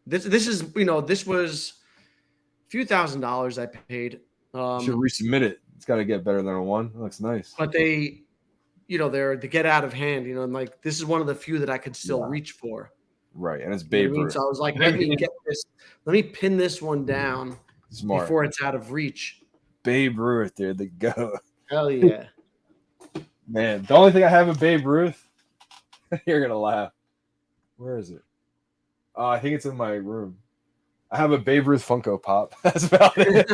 This is, this was a few $1,000s I paid. Should resubmit it. It's got to get better than a 1. It looks nice. But they get out of hand, and like this is one of the few that I could still reach for. Right, and it's Babe Ruth. So I was like, let me get this. Let me pin this one down before it's out of reach. Babe Ruth, dude, the go. Hell yeah. Man, the only thing I have of Babe Ruth, you're going to laugh. Where is it? Oh, I think it's in my room. I have a Babe Ruth Funko Pop. That's about it.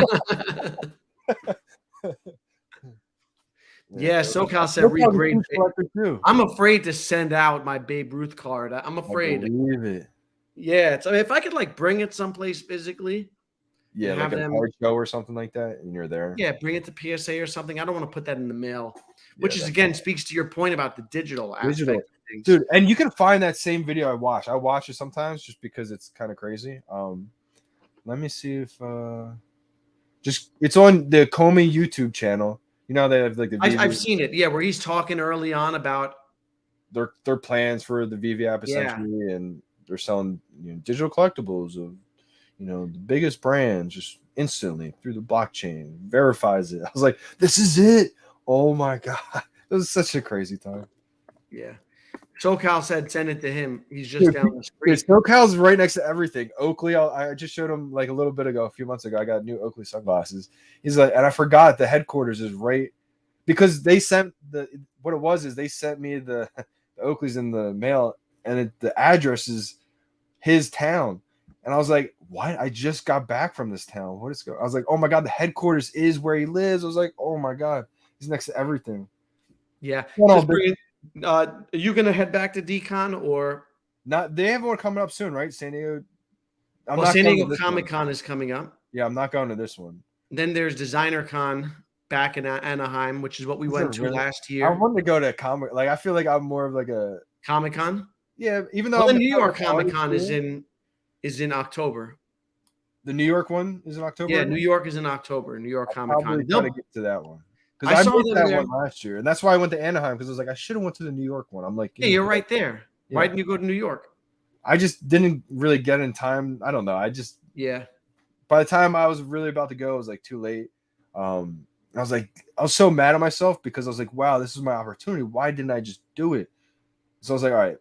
Yeah, SoCal said regrade. I'm afraid to send out my Babe Ruth card. I'm afraid. I believe it. Yeah, if I could like bring it someplace physically. Yeah, like a card show or something like that, and you're there. Yeah, bring it to PSA or something. I don't want to put that in the mail, which is again speaks to your point about the digital aspect of things. Dude, and you can find that same video I watch. I watch it sometimes just because it's kind of crazy. Let me see if it's on the Comey YouTube channel. You know they have like the I've seen it. Yeah, where he's talking early on about their plans for the Vivi app essentially, and they're selling digital collectibles of the biggest brands just instantly through the blockchain, verifies it. I was like, this is it. Oh my god, it was such a crazy time. Yeah. SoCal said send it to him. He's just down the street. SoCal's right next to everything. Oakley, I just showed him like a little bit ago, a few months ago. I got new Oakley sunglasses. He's like, and I forgot the headquarters is right because they sent what it was is they sent me the Oakleys in the mail, and the address is his town. And I was like, what? I just got back from this town. What is going on? I was like, oh my god, the headquarters is where he lives. I was like, oh my god, he's next to everything. Yeah. Are you gonna head back to Decon or not? They have one coming up soon, right? San Diego. San Diego Comic Con is coming up. Yeah, I'm not going to this one. Then there's Designer Con back in Anaheim, which is what we went to last year. I want to go to comic. Like I feel like I'm more of like a Comic Con. Yeah, even though the New York Comic Con is in October. The New York one is in October. Yeah, New York is in October. New York Comic Con. I'll probably get to that one. Because I saw that one last year, and that's why I went to Anaheim because I was like, I should have went to the New York one. I'm like, yeah, you're right there. Yeah. Why didn't you go to New York? I just didn't really get in time. I don't know. By the time I was really about to go, it was like too late. I was so mad at myself because I was like, wow, this is my opportunity. Why didn't I just do it? So I was like, all right,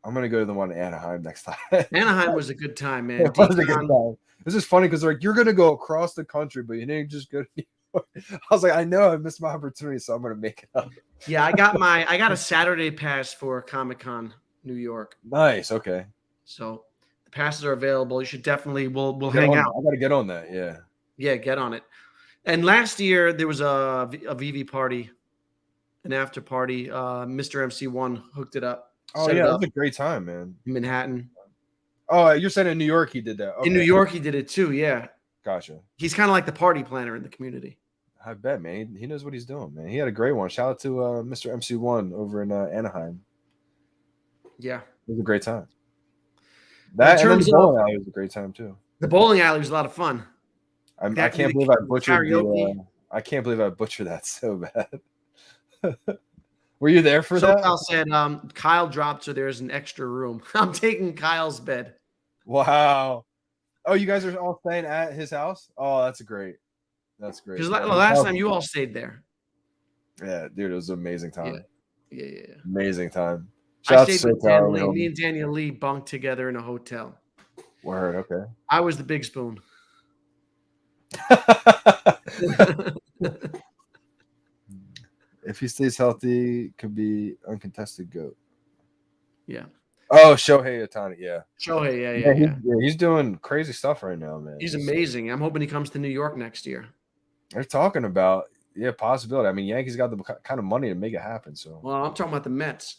I'm gonna go to the one in Anaheim next time. Anaheim was a good time, man. It was a good time. This is funny because like you're gonna go across the country, but you didn't just go to New York. I was like, I know I missed my opportunity, so I'm gonna make it up. Yeah, I got a Saturday pass for Comic-Con New York. Nice, okay. So the passes are available. You should definitely we'll hang out. I gotta get on that, yeah. Yeah, get on it. And last year there was a Vivi party an after party. Mr. MC1 hooked it up. Oh Set yeah, it it up was a great time, man. in Manhattan. Oh, you're saying in New York he did that? Okay. In New York, he did it too. Yeah, Gotcha. he's kind of like the party planner in the community. I bet, man. He knows what he's doing, man. He had a great one. Shout out to Mr. MC1 over in Anaheim. Yeah, It was a great time. In That and then terms the of bowling alley was a great time too. the bowling alley was a lot of fun. I can't believe I butchered the. I can't believe I butchered that so bad. Were you there for that? Kyle said Kyle dropped, so there's an extra room. I'm taking Kyle's bed. Wow. Oh, you guys are all staying at his house? Oh, that's great. That's great. Because Yeah, last time you all stayed there. yeah, dude, it was an amazing time. Yeah. Amazing time. I stayed with Dan Lee. Me and Daniel Lee bunked together in a hotel. Word, okay. I was the big spoon. If he stays healthy, could be uncontested GOAT. Yeah. Oh, Shohei Ohtani, yeah. Shohei, yeah. He's doing crazy stuff right now, man. He's amazing. I'm hoping he comes to New York next year. They're talking about, possibility. I mean, Yankees got the kind of money to make it happen. So, well, I'm talking about the Mets.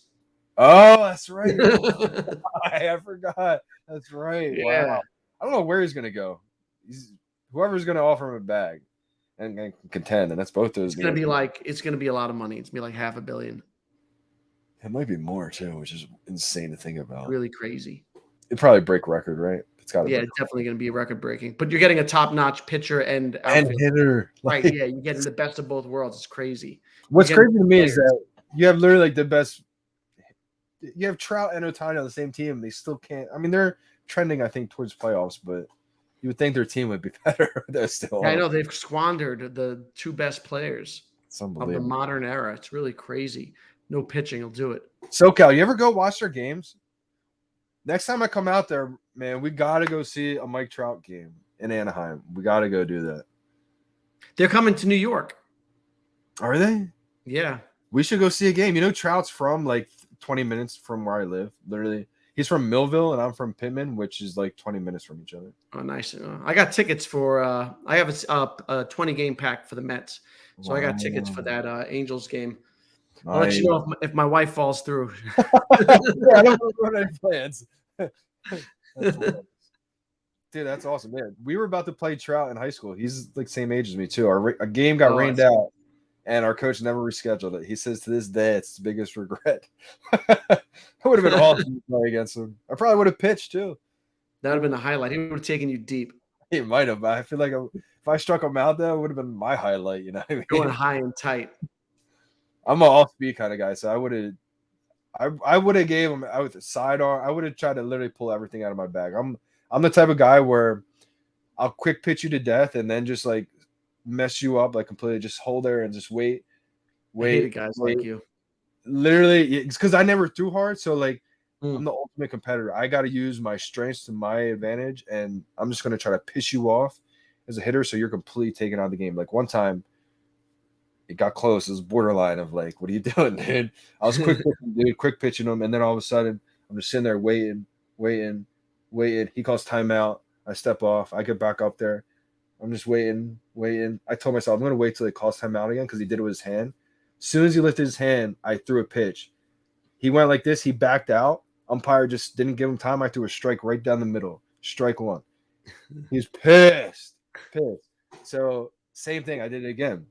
Oh, that's right. I forgot. That's right. Yeah. Wow. I don't know where he's gonna go. Whoever's gonna offer him a bag and contend, and that's both those. It's gonna be a lot of money. It's gonna be like $500 million. It might be more too, which is insane to think about. Really crazy. It'd probably break record, right? It's definitely going to be record breaking. But you're getting a top-notch pitcher and hitter, right? Yeah, you're getting the best of both worlds. It's crazy. What's crazy to me is that you have literally like the best. You have Trout and Ohtani on the same team. They still can't. I mean, they're trending, I think, towards playoffs, but you would think their team would be better. They're still. Yeah, I know they've squandered the two best players of the modern era. It's really crazy. No pitching will do it. SoCal, you ever go watch their games? Next time I come out there, man, we got to go see a Mike Trout game in Anaheim. We got to go do that. They're coming to New York. Are they? Yeah. We should go see a game. You know, Trout's from like 20 minutes from where I live. Literally. He's from Millville and I'm from Pittman, which is like 20 minutes from each other. Oh, nice. I got tickets for I have a 20-game pack for the Mets. So I got tickets for that Angels game. I'll let you know if my wife falls through. Yeah, I don't know any plans. Dude, that's awesome, man. We were about to play Trout in high school. He's like same age as me too. Our game got rained out, and our coach never rescheduled it. He says to this day, it's the biggest regret. It would have been awesome to play against him. I probably would have pitched too. That would have been the highlight. He would have taken you deep. He might have. I feel like if I struck him out, that would have been my highlight. You know what I mean? Going high and tight. I'm an off-speed kind of guy, so I would have gave him with a sidearm. I would have tried to literally pull everything out of my bag. I'm the type of guy where I'll quick pitch you to death and then just like mess you up like completely. Just hold there and just wait. I hate guys like you. Literally, it's because I never threw hard, so like I'm the ultimate competitor. I got to use my strengths to my advantage, and I'm just gonna try to piss you off as a hitter, so you're completely taken out of the game. Like one time. It got close. It was borderline of like, what are you doing, dude? I was quick pitching him, and then all of a sudden, I'm just sitting there waiting. He calls timeout. I step off. I get back up there. I'm just waiting. I told myself I'm gonna wait till he calls timeout again because he did it with his hand. As soon as he lifted his hand, I threw a pitch. He went like this. He backed out. Umpire just didn't give him time. I threw a strike right down the middle. Strike one. He's pissed. So same thing. I did it again.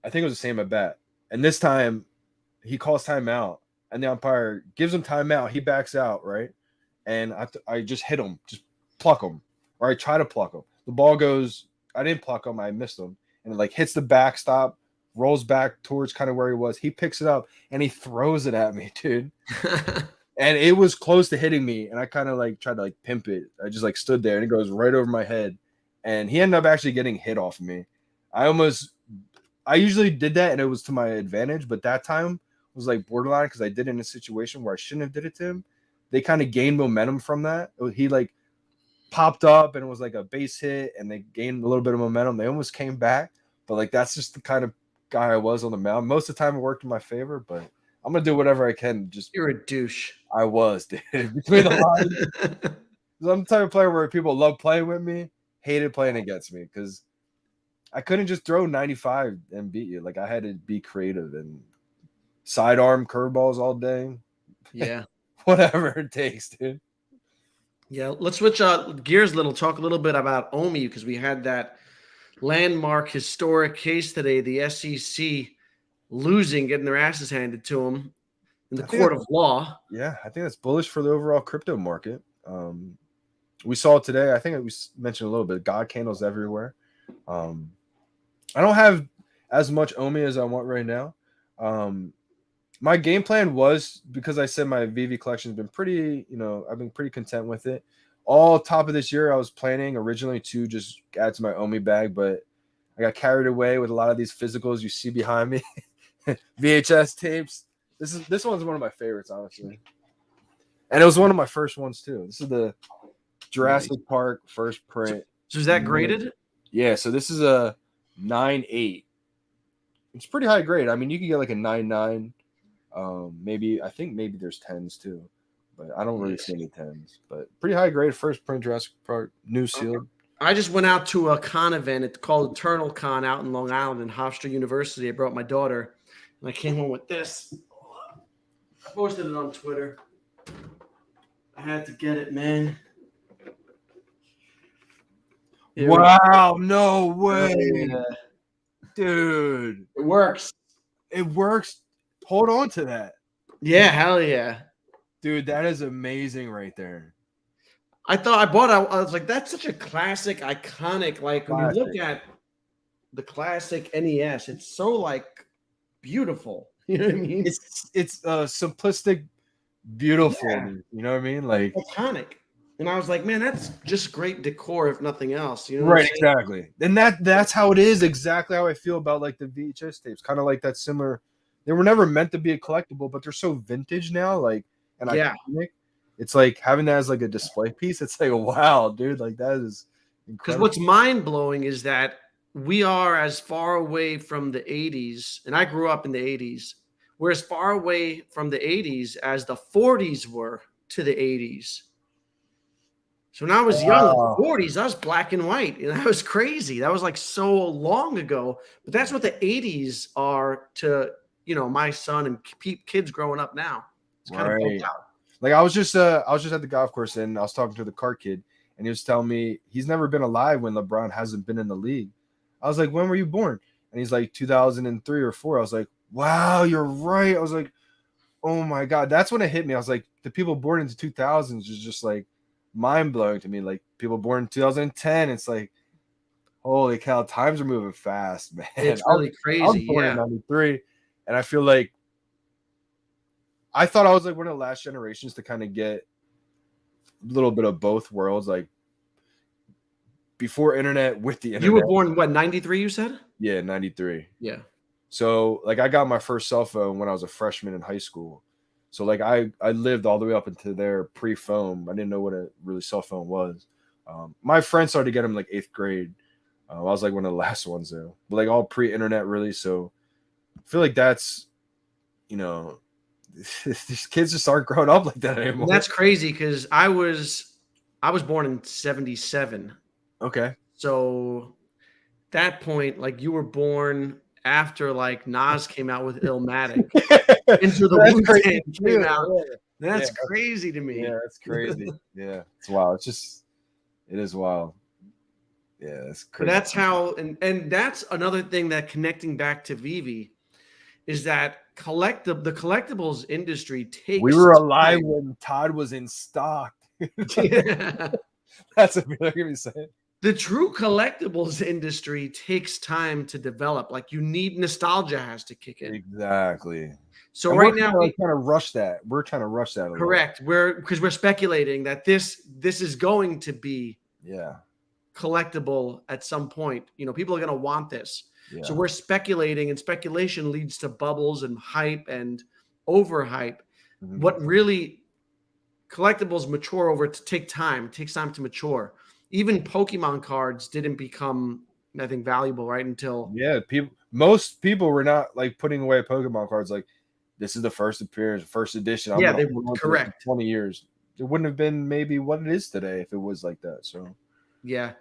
I think it was the same at bat. And this time, he calls timeout, and the umpire gives him timeout. He backs out, right? And I just hit him, just pluck him, or I try to pluck him. The ball goes, I didn't pluck him, I missed him. And it like hits the backstop, rolls back towards kind of where he was. He picks it up, and he throws it at me, dude. And it was close to hitting me, and I kind of like tried to like pimp it. I just like stood there, and it goes right over my head. And he ended up actually getting hit off of me. I usually did that and it was to my advantage, but that time was like borderline because I did it in a situation where I shouldn't have did it to him. They kind of gained momentum from that. He like popped up and it was like a base hit and they gained a little bit of momentum. They almost came back, but like that's just the kind of guy I was on the mound. Most of the time it worked in my favor, but I'm gonna do whatever I can. You're a douche. I was, dude. Between the lines. I'm the type of player where people love playing with me, hated playing against me because I couldn't just throw 95 and beat you. Like I had to be creative and sidearm curveballs all day. Yeah. Whatever it takes, dude. Yeah. Let's switch gears a little, talk a little bit about Omi because we had that landmark historic case today, the SEC losing, getting their asses handed to them in the I think court of law. yeah, I think that's bullish for the overall crypto market. We saw today, I think we mentioned a little bit, God candles everywhere. I don't have as much Omi as I want right now. My game plan was, because I said my Vivi collection has been pretty, I've been pretty content with it. All top of this year, I was planning originally to just add to my Omi bag, but I got carried away with a lot of these physicals you see behind me. VHS tapes. This one's one of my favorites, honestly. And it was one of my first ones too. This is the Jurassic Park first print. So is that graded? Yeah, so this is a 9.8. It's pretty high grade. I mean, you can get like a 9.9. I think maybe there's 10s too, but I don't really see any 10s. But pretty high grade first print Jurassic Park, new sealed. I just went out to a con event. It's called Eternal Con out in Long Island in Hofstra University. I brought my daughter, and I came home with this. I posted it on Twitter. I had to get it, man. Wow, no way. Dude. It works. It works. Hold on to that. Yeah, hell yeah. Dude, that is amazing right there. I was like, that's such a classic, iconic, like when you look at the classic NES, it's so like beautiful. You know what I mean? It's simplistic, beautiful. Yeah. You know what I mean? Like iconic. And I was like, man, that's just great decor, if nothing else. You know, right? Exactly. And that's how it is. Exactly how I feel about like the VHS tapes. Kind of like that similar. They were never meant to be a collectible, but they're so vintage now. Like, and iconic. It's like having that as like a display piece. It's like, wow, dude, like that is incredible. Because what's mind blowing is that we are as far away from the 80s, and I grew up in the 80s. We're as far away from the 80s as the 40s were to the 80s. So when I was young, the 40s, I was black and white, and that was crazy. That was like so long ago. But that's what the 80s are to, my son and kids growing up now. It's kind of built out. Like I was just at the golf course and I was talking to the cart kid and he was telling me he's never been alive when LeBron hasn't been in the league. I was like, when were you born? And he's like 2003 or 4. I was like, wow, you're right. I was like, oh my God. That's when it hit me. I was like, the people born into 2000s is just like mind blowing to me. Like people born in 2010. It's like, holy cow, times are moving fast, man. It's really crazy. I was born in 93 and I feel like I thought I was like one of the last generations to kind of get a little bit of both worlds, like before internet, with the internet. You were born, what, 93 you said? Yeah, 93. Yeah. So like I got my first cell phone when I was a freshman in high school. So like I lived all the way up into their pre-phone. I didn't know what a really cell phone was. My friends started to get them like 8th grade. I was like one of the last ones though, but like all pre-internet really. So I feel like that's, these kids just aren't growing up like that anymore. And that's crazy because I was born in 77. Okay. So that point, like you were born after like Nas came out with Illmatic. Into the Wu-Tang came out. That's crazy to me. Yeah, that's crazy. Yeah, it's wild. It is wild. Yeah, that's crazy. But that's how, and that's another thing that connecting back to Vivi is that the collectibles industry takes. We were alive when Todd was in stock. Yeah. That's what they're gonna be saying. The true collectibles industry takes time to develop. Like you need nostalgia has to kick in. Exactly. So right now we're trying to rush that. We're trying to rush that. Correct. Because we're speculating that this is going to be collectible at some point. People are going to want this. Yeah. So we're speculating, and speculation leads to bubbles and hype and overhype. Mm-hmm. What really collectibles mature over to take time. It takes time to mature. Even Pokemon cards didn't become, I think, valuable right until most people were not like putting away Pokemon cards like this is the first appearance, first edition. They were correct. 20 years. It wouldn't have been maybe what it is today if it was like that. So yeah.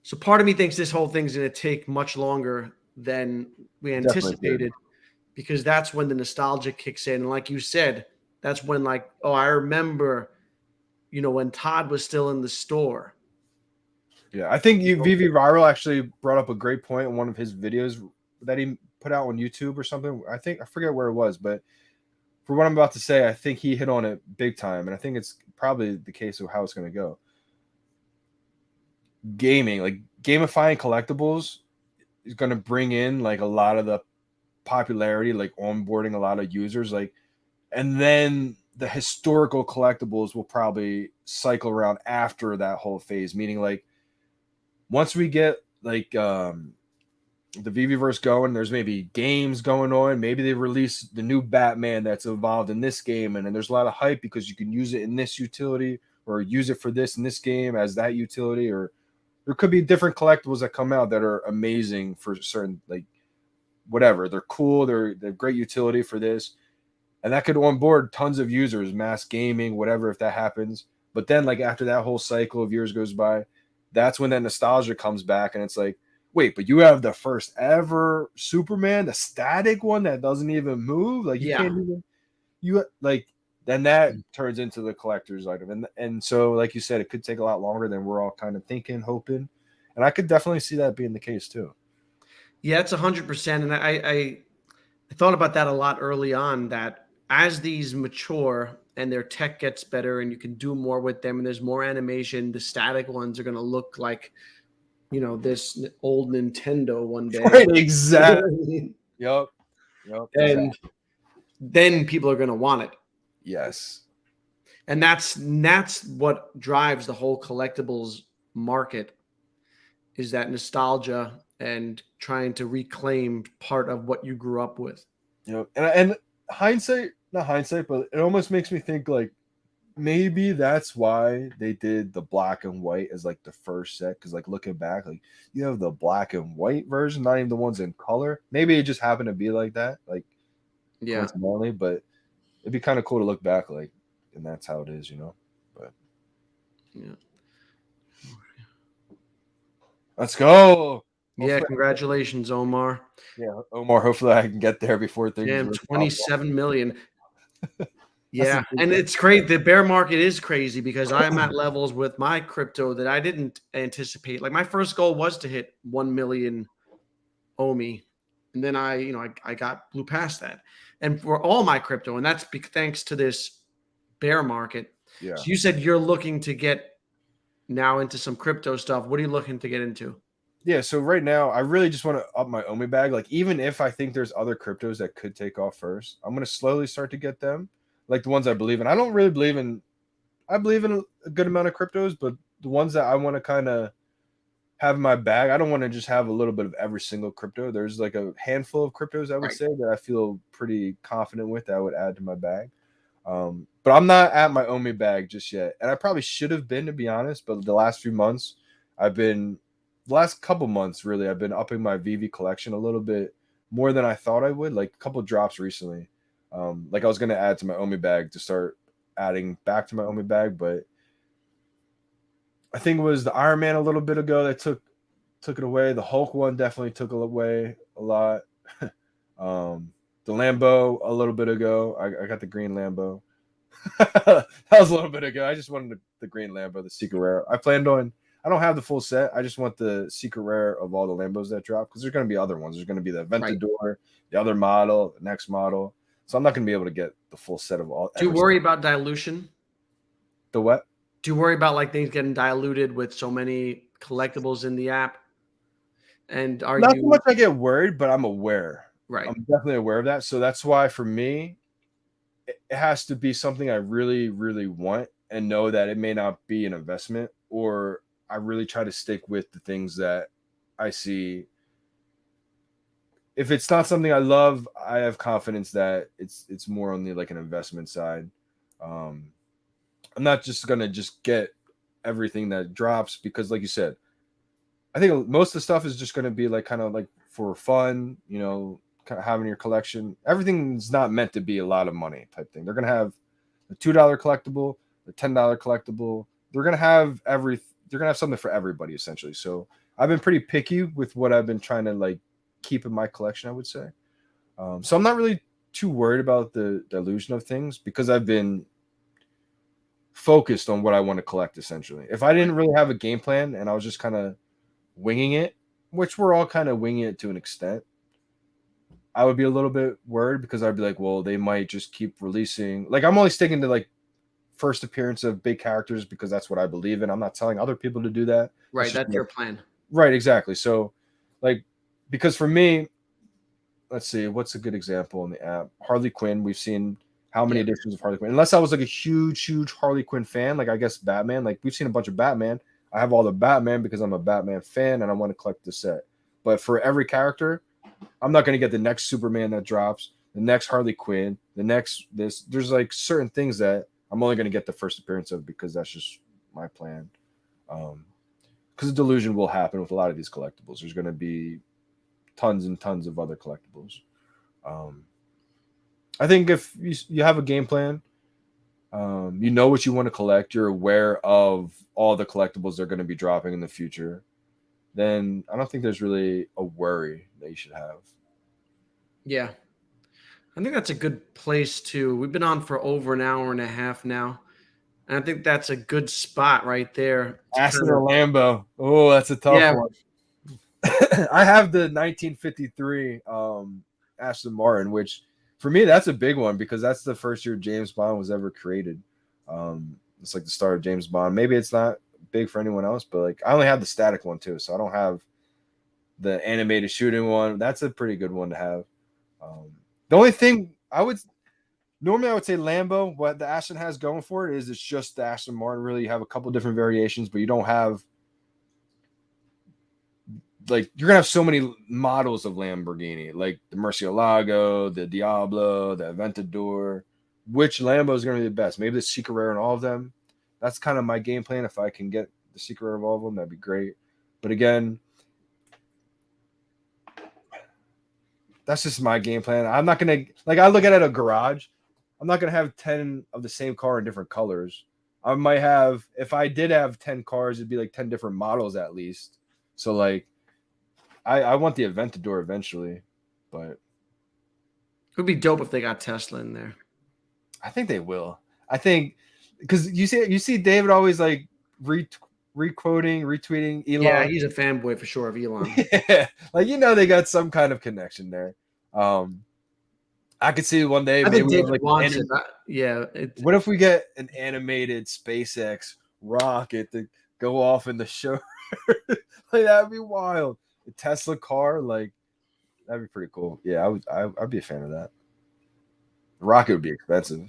So part of me thinks this whole thing's going to take much longer than we Definitely did. anticipated, because that's when the nostalgia kicks in. And like you said, that's when, like, oh, I remember, when Todd was still in the store. Yeah, I think Vivi Viral actually brought up a great point in one of his videos that he put out on YouTube or something. I forget where it was, but for what I'm about to say, I think he hit on it big time, and I think it's probably the case of how it's going to go. Gaming, like gamifying collectibles, is going to bring in like a lot of the popularity, like onboarding a lot of users, like, and then the historical collectibles will probably cycle around after that whole phase. Meaning, like, once we get like the Viviverse going, there's maybe games going on. Maybe they release the new Batman that's involved in this game, and then there's a lot of hype because you can use it in this utility or use it for this in this game as that utility, or there could be different collectibles that come out that are amazing for certain, like, whatever. They're cool, they're great utility for this, and that could onboard tons of users, mass gaming, whatever, if that happens. But then, like, after that whole cycle of years goes by, that's when that nostalgia comes back, and it's like, wait, but you have the first ever Superman, the static one that doesn't even move. Like, you Yeah. can't even, you like, then that turns into the collector's item. And so, like you said, it could take a lot longer than we're all kind of thinking, hoping. And I could definitely see that being the case too. Yeah, it's 100%. And I thought about that a lot early on, that as these mature and their tech gets better and you can do more with them and there's more animation, the static ones are going to look like, this old Nintendo one day. Right, exactly. Yep. And Exactly. then people are going to want it. Yes. And that's what drives the whole collectibles market, is that nostalgia and trying to reclaim part of what you grew up with. Yep. And hindsight, not hindsight, but it almost makes me think like maybe that's why they did the black and white as like the first set, because like looking back, like you have the black and white version, not even the ones in color. Maybe it just happened to be like that, like coincidentally, but it'd be kind of cool to look back, like, and that's how it is, But Yeah. let's go. Yeah, congratulations, Omar. Yeah, Omar. Hopefully, I can get there before things. Damn, really 27 million. Yeah, and it's great. The bear market is crazy because I'm at levels with my crypto that I didn't anticipate. Like, my first goal was to hit 1 million OMI, and then I blew past that. And for all my crypto, and that's thanks to this bear market. Yeah. So you said you're looking to get now into some crypto stuff. What are you looking to get into? Yeah, so right now I really just want to up my OMI bag. Like, even if I think there's other cryptos that could take off first, I'm gonna slowly start to get them, like the ones I believe in. I don't really believe in. I believe in a good amount of cryptos, but the ones that I want to kind of have in my bag, I don't want to just have a little bit of every single crypto. There's like a handful of cryptos I would say that I feel pretty confident with that I would add to my bag. But I'm not at my OMI bag just yet, and I probably should have been, to be honest. But the last few months, the last couple months really, I've been upping my Vivi collection a little bit more than I thought I would. Like a couple drops recently. Like I was gonna add to my OMI bag to start adding back to my OMI bag, but I think it was the Iron Man a little bit ago that took it away. The Hulk one definitely took it away a lot. The Lambo a little bit ago. I got the green Lambo. That was a little bit ago. I just wanted the green Lambo, the secret rare. I don't have the full set. I just want the secret rare of all the Lambos that drop, because there's going to be other ones. There's going to be the Aventador, the other model, the next model. So I'm not going to be able to get the full set of all. Do you worry about dilution? The what? Do you worry about like things getting diluted with so many collectibles in the app? And Not so much I get worried, but I'm aware. Right. I'm definitely aware of that. So that's why for me, it has to be something I really, really want and know that it may not be an investment, or I really try to stick with the things that I see. If it's not something I love, I have confidence that it's more on the like an investment side. I'm not just gonna just get everything that drops, because like you said, I think most of the stuff is just gonna be like kind of like for fun, kind of having your collection. Everything's not meant to be a lot of money type thing. They're gonna have the $2 collectible, the $10 collectible. They're gonna have something for everybody essentially. So I've been pretty picky with what I've been trying to like keep in my collection, I would say. So I'm not really too worried about the illusion of things because I've been focused on what I want to collect essentially. If I didn't really have a game plan and I was just kind of winging it, which we're all kind of winging it to an extent, I would be a little bit worried because I'd be like, well, they might just keep releasing. Like, I'm only sticking to like first appearance of big characters because that's what I believe in. I'm not telling other people to do that. Right, that's your plan. Right, exactly. So, like, because for me, let's see, what's a good example in the app? Harley Quinn. We've seen how many editions of Harley Quinn? Unless I was like a huge Harley Quinn fan, like I guess Batman. Like we've seen a bunch of Batman. I have all the Batman because I'm a Batman fan and I want to collect the set. But for every character, I'm not going to get the next Superman that drops, the next Harley Quinn, the next this. There's like certain things that I'm only going to get the first appearance of because that's just my plan. Because the delusion will happen with a lot of these collectibles. There's going to be tons and tons of other collectibles. I think if you have a game plan, you know what you want to collect, you're aware of all the collectibles that are going to be dropping in the future, then I don't think there's really a worry that you should have. Yeah. I think that's a good place to. We've been on for over an hour and a half now. And I think that's a good spot right there. Aston or Lambo. Oh, that's a tough one. I have the 1953 Aston Martin, which for me, that's a big one because that's the first year James Bond was ever created. It's like the start of James Bond. Maybe it's not big for anyone else, but like I only have the static one too, so I don't have the animated shooting one. That's a pretty good one to have. The only thing I would say Lambo, what the Aston has going for it is it's just the Aston Martin. Really, you have a couple different variations, but you don't have like you're gonna have so many models of Lamborghini, like the Murcielago, the Diablo, the Aventador. Which Lambo is gonna be the best? Maybe the Secret Rare in all of them. That's kind of my game plan. If I can get the Secret Rare of all of them, that'd be great. But again, that's just my game plan. I'm not gonna like I look at a garage. I'm not gonna have 10 of the same car in different colors. I might have, if I did have 10 cars, it'd be like 10 different models at least. So like I want the Aventador eventually, but it would be dope if they got Tesla in there. I think they will. I think because you see David always like retweeting Elon. Yeah, he's a fanboy for sure of Elon. Yeah, like they got some kind of connection there. I could see one day. I think David like wants it. Yeah. What if we get an animated SpaceX rocket to go off in the show? Like that'd be wild. A Tesla car, like that'd be pretty cool. Yeah, I'd be a fan of that. The rocket would be expensive.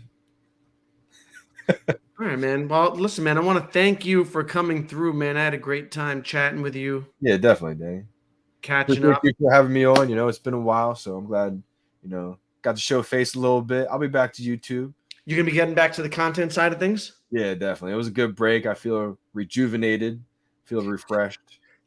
All right, man. Well, listen, man, I want to thank you for coming through, man. I had a great time chatting with you. Yeah, definitely, Danny. Catching up. Thank you for having me on. It's been a while, so I'm glad, got to show face a little bit. I'll be back to YouTube. You're going to be getting back to the content side of things? Yeah, definitely. It was a good break. I feel rejuvenated, feel refreshed.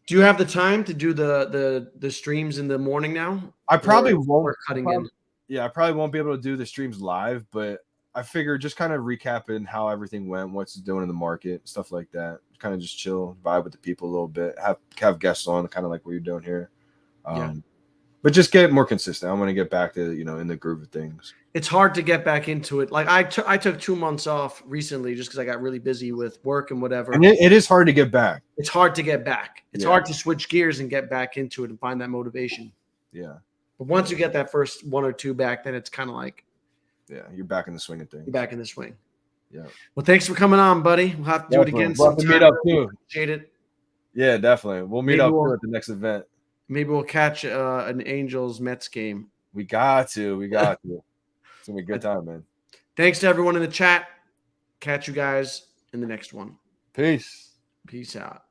Do you have the time to do the streams in the morning now? I probably won't. Cutting in. Yeah, I probably won't be able to do the streams live, but I figure just kind of recapping how everything went, what's doing in the market, stuff like that. Kind of just chill, vibe with the people a little bit, have guests on, kind of like what you're doing here. But just get more consistent. I want to get back to in the groove of things. It's hard to get back into it. Like I took 2 months off recently just because I got really busy with work and whatever. And it is hard to get back. It's hard to get back. It's hard to switch gears and get back into it and find that motivation. Yeah. But once you get that first 1 or 2 back, then it's kind of like, you're back in the swing of things. You're back in the swing. Yeah. Well, thanks for coming on, buddy. We'll have to do it again sometime. We'll meet up too. Appreciate it. Yeah, definitely. We'll meet up at the next event. Maybe we'll catch an Angels Mets game. We got to. It's gonna be a good time, man. Thanks to everyone in the chat. Catch you guys in the next one. Peace out.